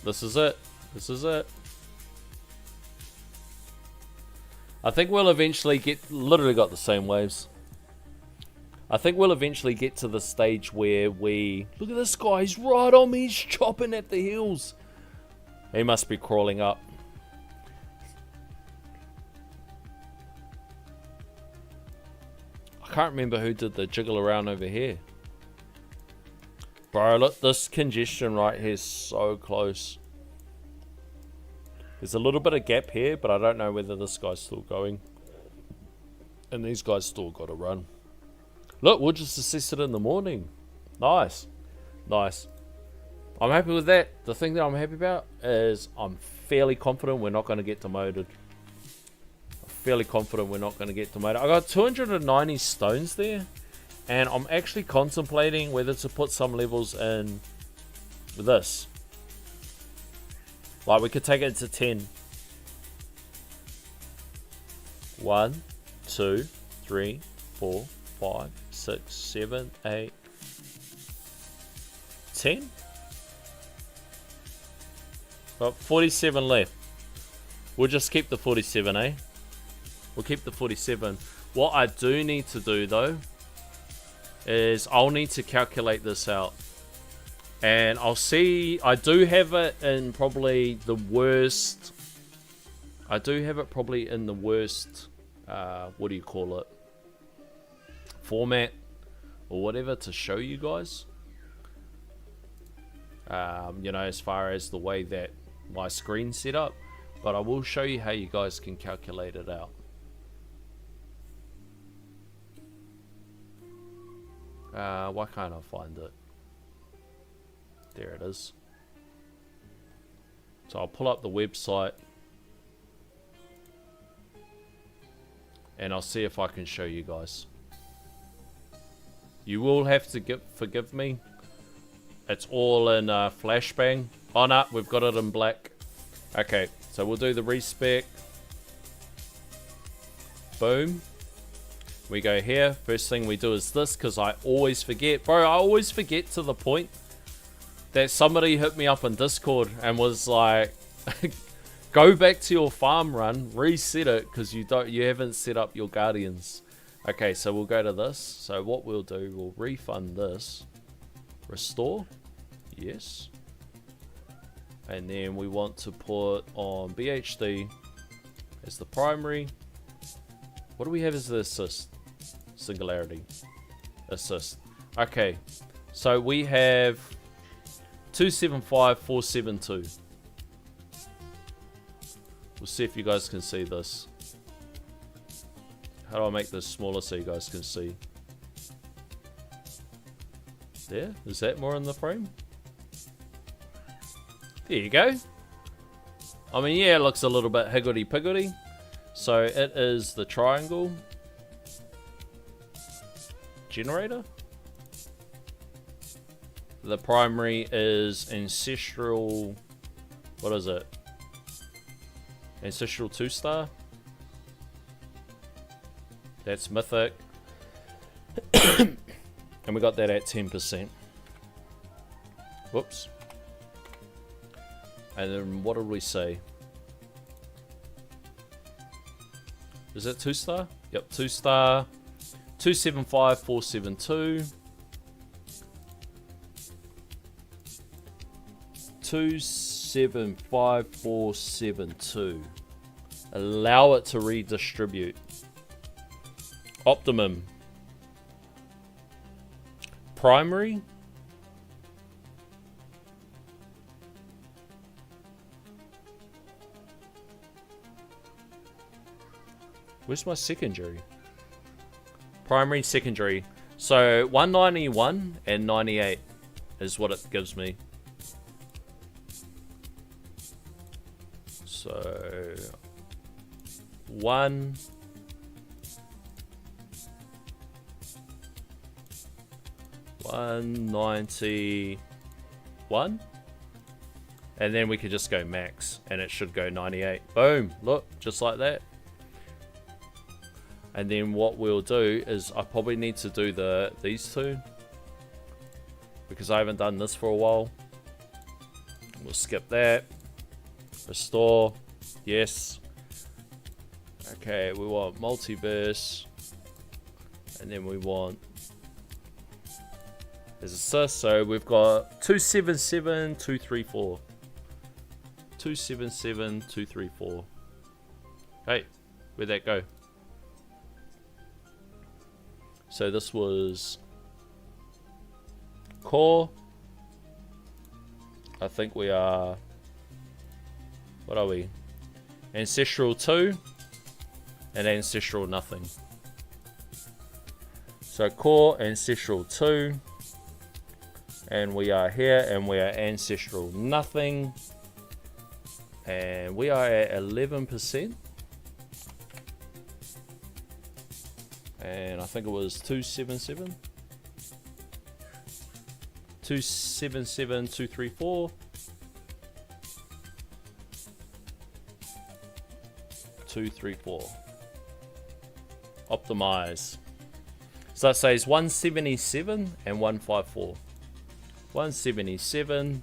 this is it. This is it. I think we'll eventually get, literally got the same waves. I think we'll eventually get to the stage where we, look at this guy, he's right on me, he's chopping at the heels. He must be crawling up. I can't remember who did the jiggle around over here. Bro, look, this congestion right here is so close. There's a little bit of gap here, but I don't know whether this guy's still going. And these guys still got to run. Look, we'll just assess it in the morning. Nice. Nice. I'm happy with that. The thing that I'm happy about is I'm fairly confident we're not going to get demoted. Fairly confident we're not going to get demoted. I got 290 stones there, and I'm actually contemplating whether to put some levels in this. Like, we could take it to 10. 1, 2, 3, 4, 5, 6, 7, 8, 10. Got 47 left. We'll just keep the 47, eh? We'll keep the 47. What I do need to do, though, is I'll need to calculate this out. And I'll see, I do have it in probably the worst, what do you call it, format, or whatever, to show you guys. You know, as far as the way that my screen's set up. But I will show you how you guys can calculate it out. Why can't I find it? There it is. So I'll pull up the website and I'll see if I can show you guys. You will have to forgive me. It's all in flashbang. Oh no, we've got it in black. Okay, so we'll do the respec. Boom. We go here. First thing we do is this, because I always forget. Bro, I always forget to the point that somebody hit me up on Discord and was like, go back to your farm run, reset it, because you haven't set up your guardians. Okay, so we'll go to this. So what we'll do, we'll refund this. Restore. Yes. And then we want to put on BHD as the primary. What do we have as the assist? Singularity. Assist. Okay. So we have 275472. We'll see if you guys can see this. How do I make this smaller so you guys can see? There? Is that more in the frame? There you go. I mean, yeah, it looks a little bit higgledy-piggledy. So it is the triangle generator. The primary is Ancestral... What is it? Ancestral 2-star. That's Mythic. And we got that at 10%. Whoops. And then what did we say? Is that 2-star? Yep, 2-star. 275472. 275472. Allow it to redistribute. Optimum. Primary. Where's my secondary? Primary, secondary. So 191 and 98 is what it gives me. So 191, and then we could just go max, and it should go 98. Boom! Look, just like that. And then what we'll do is I probably need to do these two because I haven't done this for a while. We'll skip that. Restore. Yes. Okay, we want multiverse. And then we want as assist. So we've got 277234. 277234. Hey, where'd that go? So this was core. I think we are... What are we? Ancestral 2 and Ancestral nothing. So core, Ancestral 2. And we are here and we are Ancestral nothing. And we are at 11%. And I think it was 277. 277234. 234. Optimize. So that says 177 and 154. 177.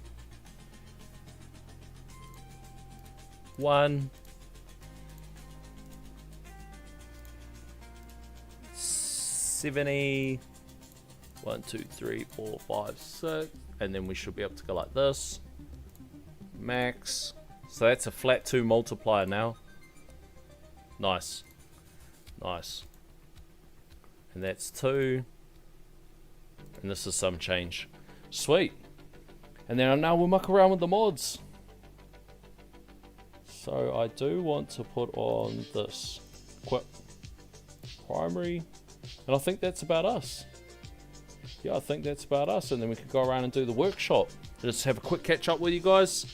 170. 1, 2, 3, 4, 5, 6. And then we should be able to go like this. Max. So that's a flat 2 multiplier now. Nice. Nice. And that's 2. And this is some change. Sweet. And then now we'll muck around with the mods. So I do want to put on this quick primary. And I think that's about us. Yeah, I think that's about us. And then we can go around and do the workshop. Just have a quick catch up with you guys.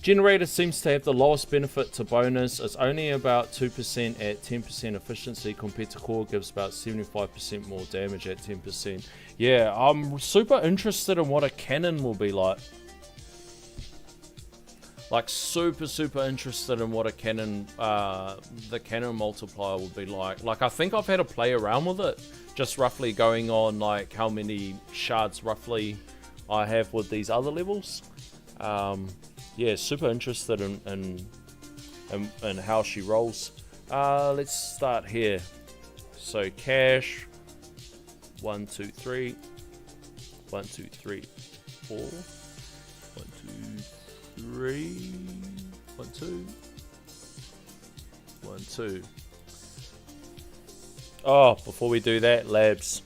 Generator seems to have the lowest benefit to bonus. It's only about 2% at 10% efficiency compared to core gives about 75% more damage at 10%. Yeah, I'm super interested in what a cannon will be like. Like super interested in what a cannon, the cannon multiplier will be like. Like I think I've had to play around with it. Just roughly going on like how many shards roughly I have with these other levels. Yeah, super interested in how she rolls. Let's start here. So cash. 1, 2, 3. 1, 2, 3, 4. 1, 2, 3. 1, 2. 1, 2. Oh, before we do that, labs.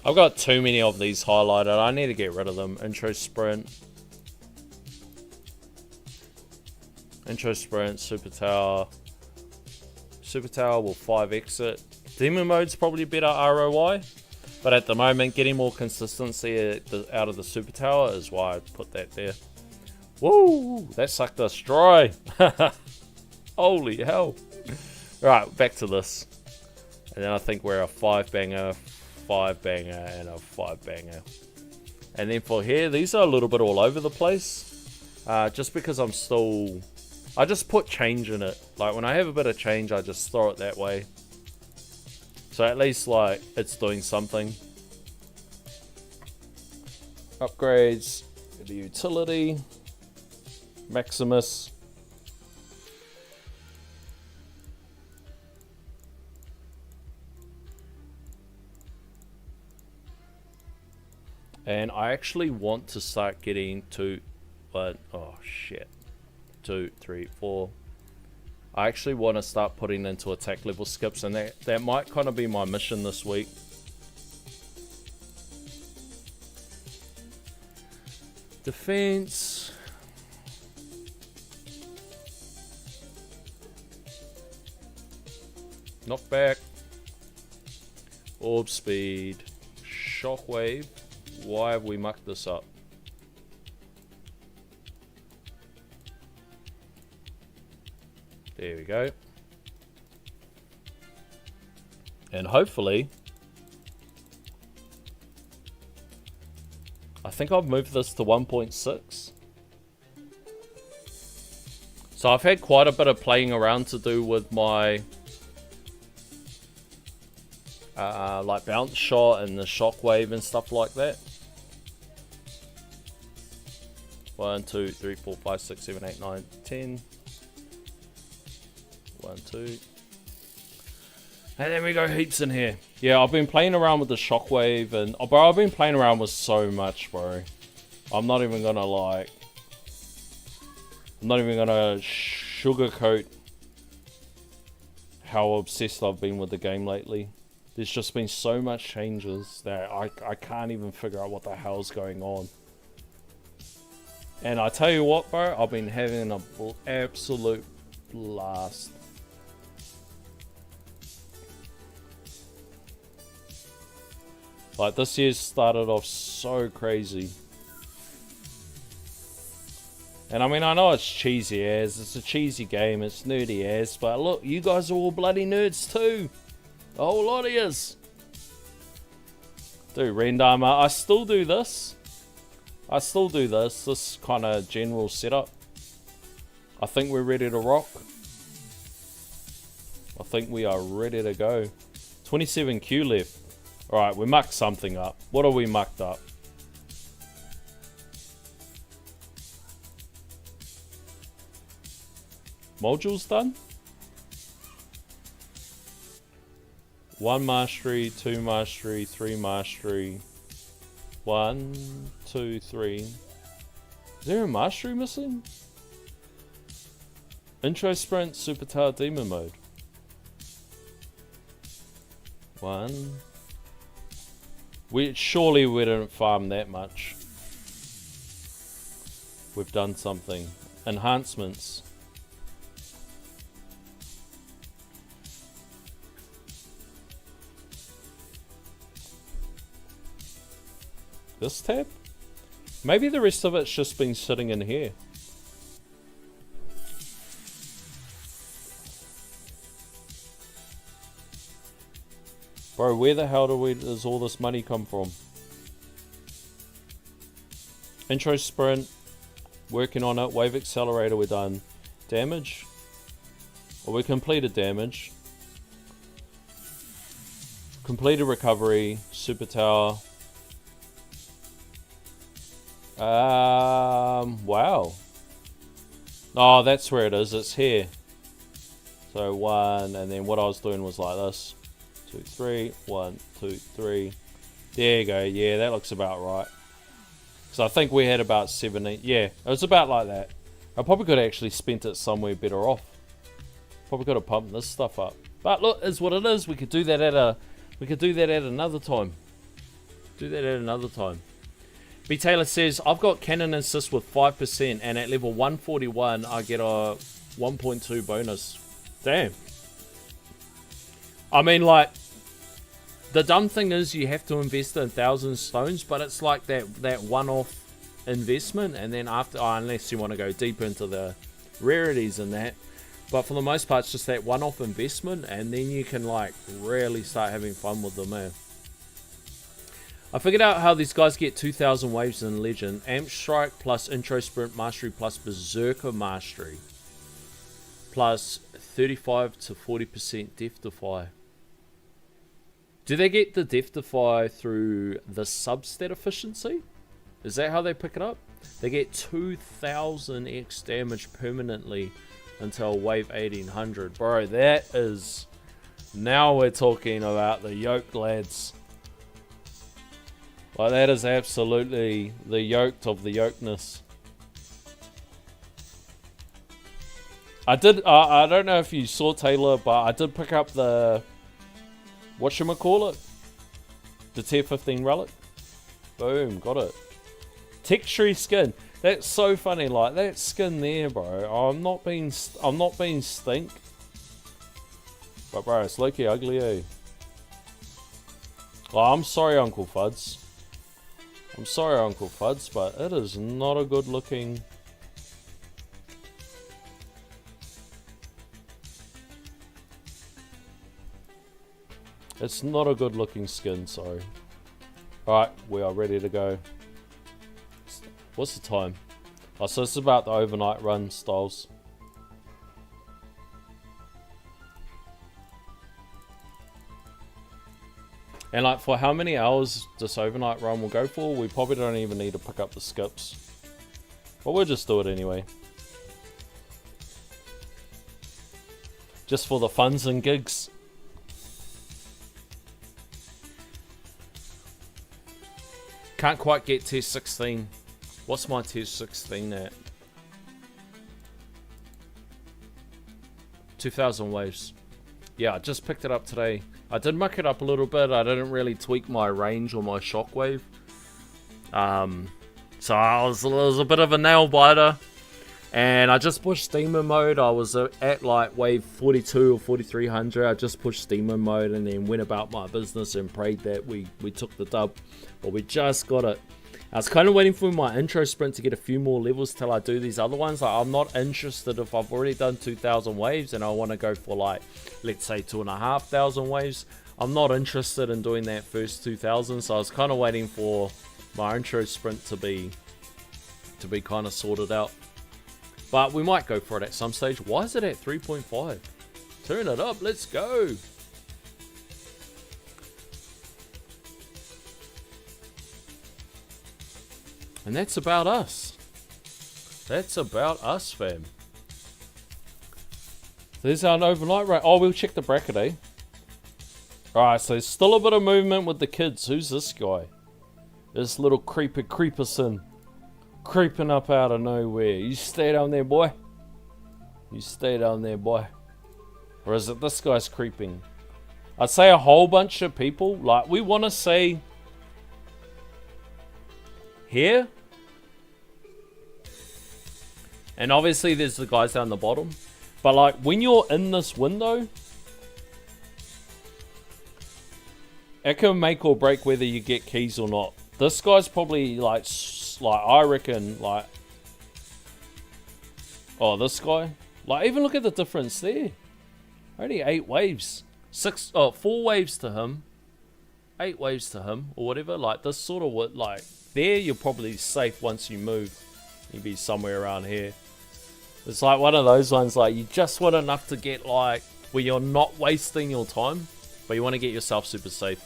I've got too many of these highlighted. I need to get rid of them. Intro sprint. Intro sprint, super tower. Super tower will 5x it. Demon mode's probably better ROI. But at the moment, getting more consistency out of the super tower is why I put that there. Woo! That sucked us dry. Holy hell. Right, back to this. And then I think we're a 5-banger, 5-banger, and a 5-banger. And then for here, these are a little bit all over the place. Just because I'm still... I just put change in it. Like, when I have a bit of change, I just throw it that way. So at least, like, it's doing something. Upgrades. The utility. Maximus. And I actually want to start getting to... oh, shit. 2, 3, 4... I actually want to start putting into attack level skips, and that might kind of be my mission this week. Defense. Knockback. Orb speed. Shockwave. Why have we mucked this up? There we go. And hopefully, I think I've moved this to 1.6. So I've had quite a bit of playing around to do with my like bounce shot and the shockwave and stuff like that. 1, 2, 3, 4, 5, 6, 7, 8, 9, 10. 1, 2. And then we go heaps in here. Yeah, I've been playing around with the shockwave and... Oh, bro, I've been playing around with so much, bro. I'm not even gonna, like... I'm not even gonna sugarcoat how obsessed I've been with the game lately. There's just been so much changes that I can't even figure out what the hell's going on. And I tell you what, bro, I've been having an absolute blast. Like, this year started off so crazy. And I mean, I know it's cheesy as, it's a cheesy game, it's nerdy as, but look, you guys are all bloody nerds too. A whole lot of yous. Dude, Rendama, I still do this. This kind of general setup. I think we're ready to rock. I think we are ready to go. 27Q left. Alright, we mucked something up. What have we mucked up? Modules done? 1 mastery, 2 mastery, 3 mastery. 1, 2, 3. Is there a mastery missing? Intro sprint, super tower, demon mode. 1. Surely we didn't farm that much. We've done something. Enhancements. This tab? Maybe the rest of it's just been sitting in here. Bro, where the hell does all this money come from? Intro sprint. Working on it. Wave accelerator, we're done. Damage. Well, we completed damage. Completed recovery. Super tower. Wow. Oh, that's where it is. It's here. So 1, and then what I was doing was like this. 2, 3, 1, 2, 3. There you go. Yeah, that looks about right. So I think we had about 17. Yeah, it was about like that. I probably could have actually spent it somewhere better off. Probably could have pumped this stuff up. But look, is what it is. We could do that at another time. Do that at another time. B Taylor says, I've got cannon assist with 5%, and at level 141, I get a 1.2 bonus. Damn. I mean, like, the dumb thing is you have to invest in 1,000 stones, but it's like that one-off investment, and then after, unless you want to go deep into the rarities and that, but for the most part, it's just that one-off investment, and then you can, like, really start having fun with them, man. I figured out how these guys get 2,000 waves in Legend. Amp Strike plus Intro Sprint Mastery plus Berserker Mastery. Plus 35 to 40% Death Defy. Do they get the Death Defy through the substat efficiency? Is that how they pick it up? They get 2,000 X damage permanently until wave 1800. Bro, that is... Now we're talking about the yoked lads. Like, that is absolutely the yoked of the yokedness. I don't know if you saw, Taylor, but I did pick up the... Whatchamacallit? The tier 15 relic. Boom, got it. Texture skin. That's so funny, like, that skin there, bro. I'm not being stink. But, bro, it's low-key ugly, eh? Oh, I'm sorry, Uncle Fuds. I'm sorry, Uncle Fuds, but it is not a good looking... It's not a good looking skin, sorry. Alright, we are ready to go. What's the time? Oh, so it's about the overnight run, Styles. And like, for how many hours this overnight run will go for, we probably don't even need to pick up the skips. But we'll just do it anyway. Just for the funs and gigs. Can't quite get tier 16. What's my tier 16 at? 2,000 waves. Yeah, I just picked it up today. I did muck it up a little bit. I didn't really tweak my range or my shockwave. So it was a bit of a nail biter. And I just pushed Demon mode. I was at like wave 42 or 4300. I just pushed Demon mode and then went about my business and prayed that we took the dub. But we just got it. I was kind of waiting for my intro sprint to get a few more levels till I do these other ones. Like, I'm not interested if I've already done 2,000 waves and I want to go for like, let's say 2,500 waves. I'm not interested in doing that first 2,000. So I was kind of waiting for my intro sprint to be kind of sorted out. But we might go for it at some stage. Why is it at 3.5? Turn it up. Let's go. And that's about us. That's about us, fam. There's our overnight rate. Oh, we'll check the bracket, eh? Alright, so there's still a bit of movement with the kids. Who's this guy? This little creeperson. Creeping up out of nowhere. You stay down there, boy. You stay down there, boy. Or is it this guy's creeping? I'd say a whole bunch of people. Like, we want to say... here. And obviously there's the guys down the bottom. But like, when you're in this window... it can make or break whether you get keys or not. This guy's probably like I reckon, like... oh, this guy? Like, even look at the difference there. Only 8 waves. 4 waves to him. 8 waves to him, or whatever. Like, this sort of what, like... there, you're probably safe once you move. You'd be somewhere around here. It's like one of those ones, like, you just want enough to get, like... where you're not wasting your time, but you want to get yourself super safe.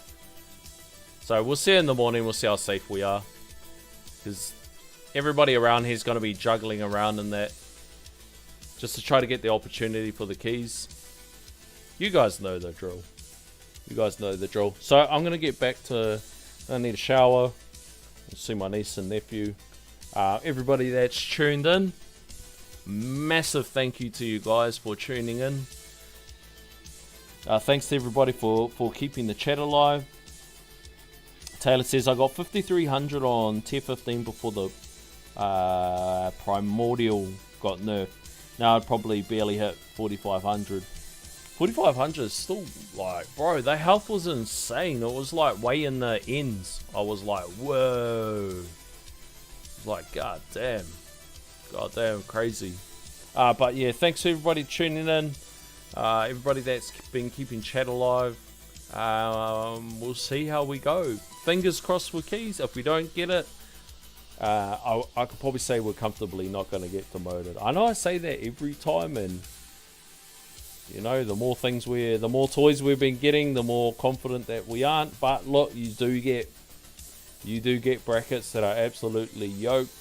So, we'll see in the morning. We'll see how safe we are. Because everybody around here is going to be juggling around in that. Just to try to get the opportunity for the keys. You guys know the drill. You guys know the drill. So I'm going to get back to... I need a shower. See my niece and nephew. Everybody that's tuned in. Massive thank you to you guys for tuning in. Thanks to everybody for keeping the chat alive. Taylor says, I got 5,300 on tier 15 before the Primordial got nerfed. Now I'd probably barely hit 4,500. 4,500 is still like, bro, their health was insane. It was like way in the ends. I was like, whoa. It was like, god damn, crazy. But yeah, thanks to everybody tuning in. Everybody that's been keeping chat alive. We'll see how we go. Fingers crossed for keys. If we don't get it, I could probably say we're comfortably not going to get demoted. I know I say that every time, and you know, the more toys we've been getting, the more confident that we aren't. But look, you do get brackets that are absolutely yoked.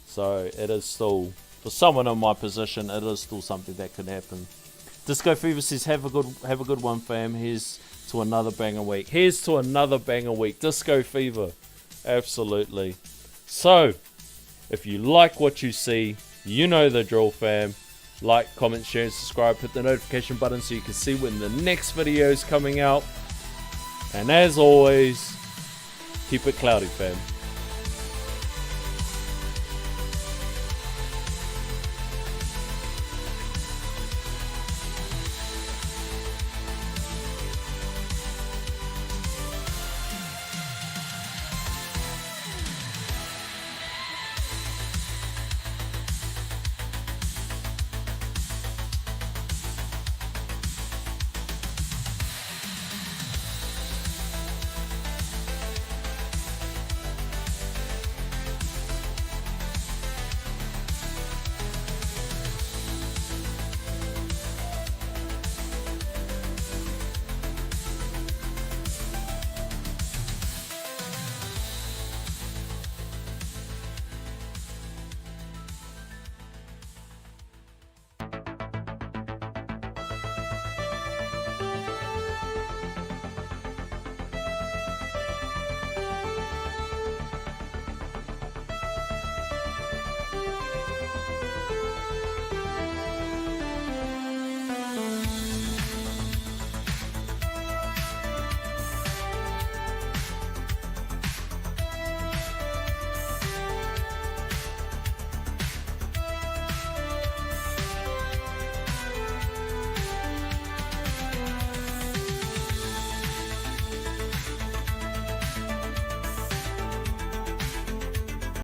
So it is still, for someone in my position, it is still something that can happen. Disco Fever says, have a good one, fam. Here's to another banger week. Disco Fever. Absolutely. So, if you like what you see, you know the drill, fam. Like, comment, share, and subscribe. Hit the notification button so you can see when the next video is coming out. And as always, keep it cloudy, fam.